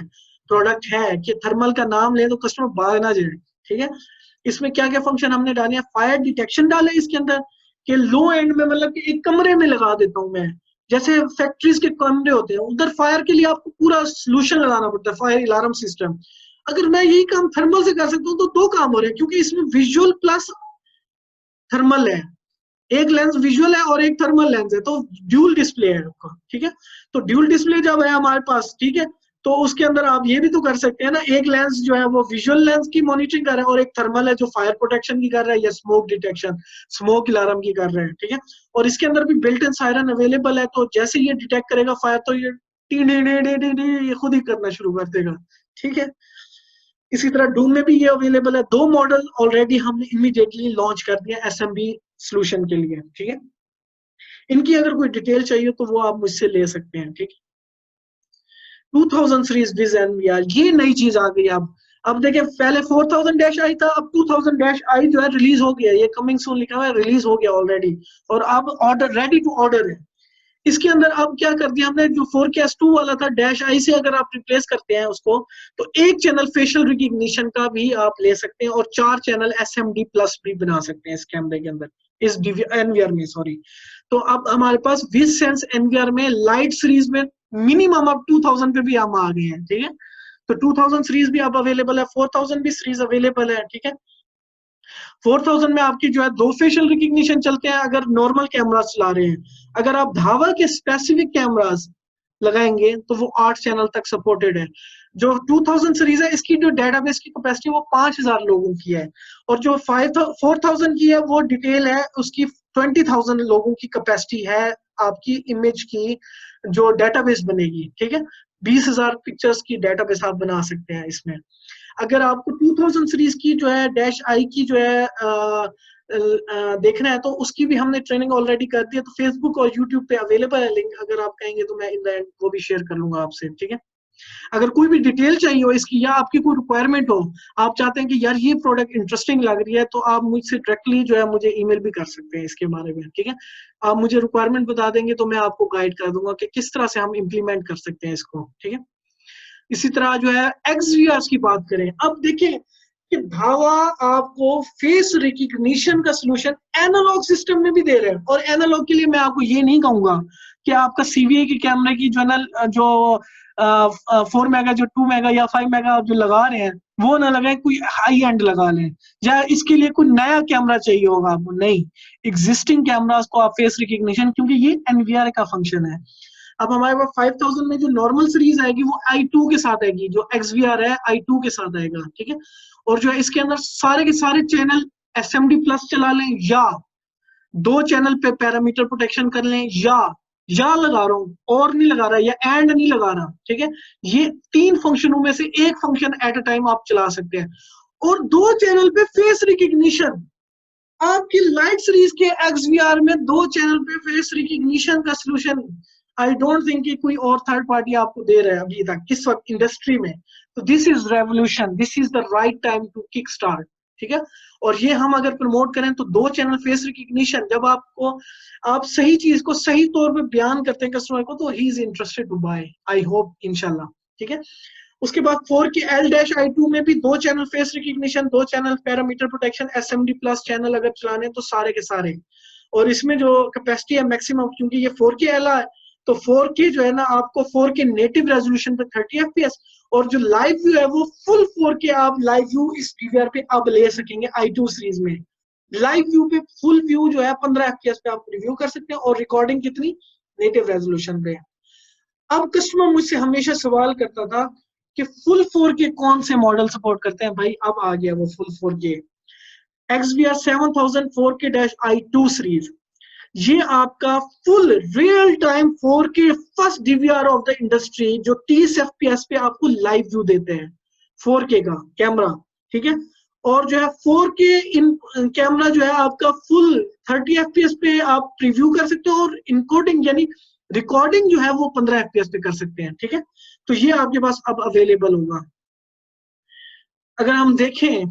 प्रोडक्ट है कि थर्मल का नाम ले तो कस्टमर भाग ना जाए, ठीक है। इसमें क्या क्या फंक्शन हमने डाले हैं, फायर डिटेक्शन डाले इसके अंदर, कि लो एंड में, मतलब कि एक कमरे में लगा देता हूं मैं, जैसे फैक्ट्रीज के कमरे होते हैं उधर फायर के लिए आपको पूरा सोल्यूशन लगाना पड़ता है, फायर अलार्म सिस्टम। अगर मैं यही काम थर्मल से कर सकता हूँ तो 2 काम हो रहे हैं, क्योंकि इसमें विजुअल प्लस थर्मल है, एक लेंस विजुअल है और एक थर्मल लेंस है, तो ड्यूल डिस्प्ले है आपका, ठीक है। तो ड्यूल डिस्प्ले जब है हमारे पास, ठीक है, तो उसके अंदर आप ये भी तो कर सकते हैं ना, एक लेंस जो है वो विजुअल लेंस की मॉनिटरिंग कर रहा है और एक थर्मल है जो फायर प्रोटेक्शन की कर रहा है या स्मोक डिटेक्शन, स्मोक अलार्म की कर रहे हैं, ठीक है। और इसके अंदर भी बिल्ट इन सायरन अवेलेबल है, तो जैसे ये डिटेक्ट करेगा फायर तो ये T D D D D D ये खुद ही करना शुरू कर देगा, ठीक है। इसी तरह डूम में भी ये अवेलेबल है। 2 मॉडल ऑलरेडी हमने इमीडिएटली लॉन्च कर दिया SMB सोल्यूशन के लिए, ठीक है। इनकी अगर कोई डिटेल चाहिए तो वो आप मुझसे ले सकते हैं, ठीक है। 2000 सीरीज विज एनवीआर, ये नई चीज आ गई। अब देखिए पहले 4000-i था, अब 2000-i जो है रिलीज हो गया, ये कमिंग सून लिखा हुआ है, रिलीज हो गया ऑलरेडी, और अब ऑर्डर रेडी टू ऑर्डर है। इसके अंदर अब क्या कर दिया हमने, जो 4K2 वाला था -i से अगर आप रिप्लेस करते हैं उसको, तो 1 चैनल फेशियल रिकग्निशन का भी आप ले सकते हैं और 4 चैनल SMD प्लस भी बना सकते हैं इस कैमरे के अंदर, इस NVR में, सॉरी। तो अब हमारे पास विसेंस NVR में लाइट सीरीज में मिनिमम अब 2000 पे भी हम आ गए हैं, ठीक है। तो 2000 सीरीज भी अब अवेलेबल है, 4000 भी सीरीज अवेलेबल है, ठीक है। 4000 में आपकी जो है 2 फेशियल रिकग्निशन चलते हैं अगर नॉर्मल कैमरा चला रहे हैं। अगर आप धावा के स्पेसिफिक कैमरास लगाएंगे तो वो 8 चैनल तक सपोर्टेड है। जो 2000 सीरीज है इसकी जो डेटाबेस की कैपेसिटी वो 5000 लोगों की है, और जो 4000 की है वो डिटेल है उसकी 20,000 लोगों की कैपेसिटी है आपकी इमेज की जो डेटाबेस बनेगी, ठीक है। 20,000 पिक्चर्स की डेटाबेस आप बना सकते हैं इसमें। अगर आपको 2000 सीरीज की जो है -i की जो है देखना है तो उसकी भी हमने ट्रेनिंग ऑलरेडी कर दी है, तो फेसबुक और यूट्यूब पे अवेलेबल है लिंक, अगर आप कहेंगे तो मैं इन द एंड वो भी शेयर कर लूंगा आपसे, ठीक है। अगर कोई भी डिटेल चाहिए हो इसकी या आपकी कोई रिक्वायरमेंट हो, आप चाहते हैं कि यार ये प्रोडक्ट इंटरेस्टिंग लग रही है, तो आप मुझसे डायरेक्टली जो है मुझे ईमेल भी कर सकते हैं इसके बारे में, ठीक है। आप मुझे रिक्वायरमेंट बता देंगे तो मैं आपको गाइड कर दूंगा कि किस तरह से हम इम्प्लीमेंट कर सकते हैं इसको, ठीक है। इसी तरह जो है XVR की बात करें, अब देखिए कि धावा आपको फेस रिकग्निशन का सलूशन एनालॉग सिस्टम में भी दे रहे हैं, और एनालॉग के लिए मैं आपको ये नहीं कहूंगा कि आपका CVA की कैमरे की जो 4 मेगा जो 2 मेगा या 5 मेगा जो लगा रहे हैं वो ना लगाए, कोई हाई एंड लगा लें, या इसके लिए कोई नया कैमरा चाहिए होगा आपको, नहीं, एग्जिस्टिंग कैमरास को आप फेस रिकग्निशन, क्योंकि ये एनवीआर का फंक्शन है। अब हमारे पास 5000 में जो नॉर्मल सीरीज आएगी वो i2 के साथ आएगी, जो XVR है i2 के साथ आएगा, ठीक है। और जो है इसके अंदर सारे के सारे चैनल SMD प्लस चला लें, या 2 चैनल पे पैरामीटर प्रोटेक्शन कर लें, या लगा रहा हूं और नहीं लगा रहा, या एंड नहीं लगा रहा, ठीक है। ये 3 फंक्शनों में से एक फंक्शन एट अ टाइम आप चला सकते हैं। और 2 चैनल पे फेस रिकग्निशन, आपकी लाइट सीरीज के XVR में 2 चैनल पे फेस रिकग्निशन का सोल्यूशन आई डोंट थिंक कि कोई और थर्ड पार्टी आपको दे रहा है अभी तक इस वक्त इंडस्ट्री में। तो this is revolution, this is the right time to kick start, ठीक है। और ये हम अगर प्रमोट करें तो 2 चैनल फेस रिकग्निशन, जब आप सही चीज को सही तौर पे बयान करते हैं कस्टमर को, तो he is interested to buy, I hope इंशाल्लाह, ठीक है। उसके बाद 4K L-I2 में भी 2 channel face recognition, 2 channel parameter protection, SMD plus channel अगर चलाने तो सारे के सारे। और इसमें जो कैपेसिटी है मैक्सिमम, क्योंकि ये 4K L है, तो 4K जो है ना आपको 4K नेटिव रेजोल्यूशन पे 30 FPS, और जो लाइव व्यू है वो फुल 4K आप लाइव व्यू इस DVR पे अब ले सकेंगे i2 सीरीज में। लाइव व्यू पे फुल व्यू जो है 15 FPS पे आप रिव्यू कर सकते हैं, और रिकॉर्डिंग कितनी, नेटिव रेजोल्यूशन पे। अब कस्टमर मुझसे हमेशा सवाल करता था कि फुल 4K कौन से मॉडल सपोर्ट करते हैं, भाई अब आ गया वो full 4K XVR 7000 4K-i2 series. ये आपका full real time 4K first DVR of the industry, जो 30 FPS पे आपको लाइव व्यू देते हैं 4K का कैमरा, ठीक है। और जो है 4K इन कैमरा जो है आपका फुल 30 FPS पे आप प्रीव्यू कर सकते हो, और इनकोडिंग यानी रिकॉर्डिंग जो है वो 15 FPS पे कर सकते हैं, ठीक है। तो ये आपके पास अब अवेलेबल होगा। अगर हम देखें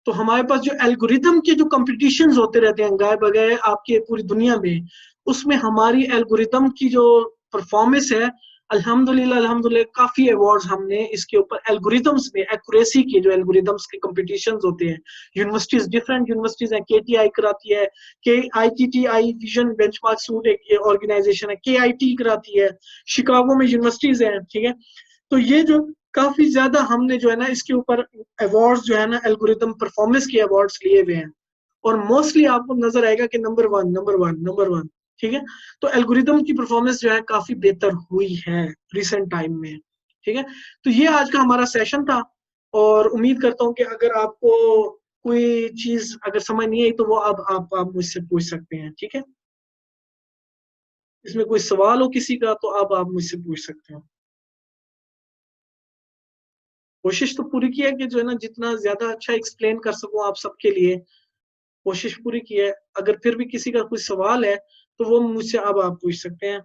तो हमारे पास जो एल्गोरिथम के जो कंपटीशंस होते रहते हैं गाय बगैर आपके पूरी दुनिया में, उसमें हमारी एल्गोरिथम की जो परफॉर्मेंस है, अल्हम्दुलिल्लाह काफी अवार्ड्स हमने इसके ऊपर एल्गोरिथम्स में एक्यूरेसी के जो एल्गोरिथम्स के कंपटीशंस होते हैं, यूनिवर्सिटीज डिफरेंट यूनिवर्सिटीज हैं, KTI कराती है, KITTI विजन बेंचमार्क सूट एक ऑर्गेनाइजेशन है, KIT कराती है, शिकागो में यूनिवर्सिटीज हैं, ठीक है। तो ये जो काफी ज्यादा हमने जो है ना इसके ऊपर अवार्ड्स जो है ना एल्गोरिथम परफॉर्मेंस के अवार्ड्स लिए हुए हैं, और मोस्टली आपको नजर आएगा कि नंबर वन, ठीक है। तो एल्गोरिथम की परफॉर्मेंस जो है काफी बेहतर हुई है रिसेंट टाइम में, ठीक है। तो ये आज का हमारा सेशन था, और उम्मीद करता हूँ कि अगर आपको कोई चीज अगर समझ नहीं आई तो वो अब आप मुझसे पूछ सकते हैं, ठीक है। इसमें कोई सवाल हो किसी का तो अब आप मुझसे पूछ सकते हैं। कोशिश तो पूरी की है कि जो है ना जितना ज्यादा अच्छा एक्सप्लेन कर सकूं आप सबके लिए, कोशिश पूरी की है। अगर फिर भी किसी का कोई सवाल है तो वो मुझसे अब आप पूछ सकते हैं।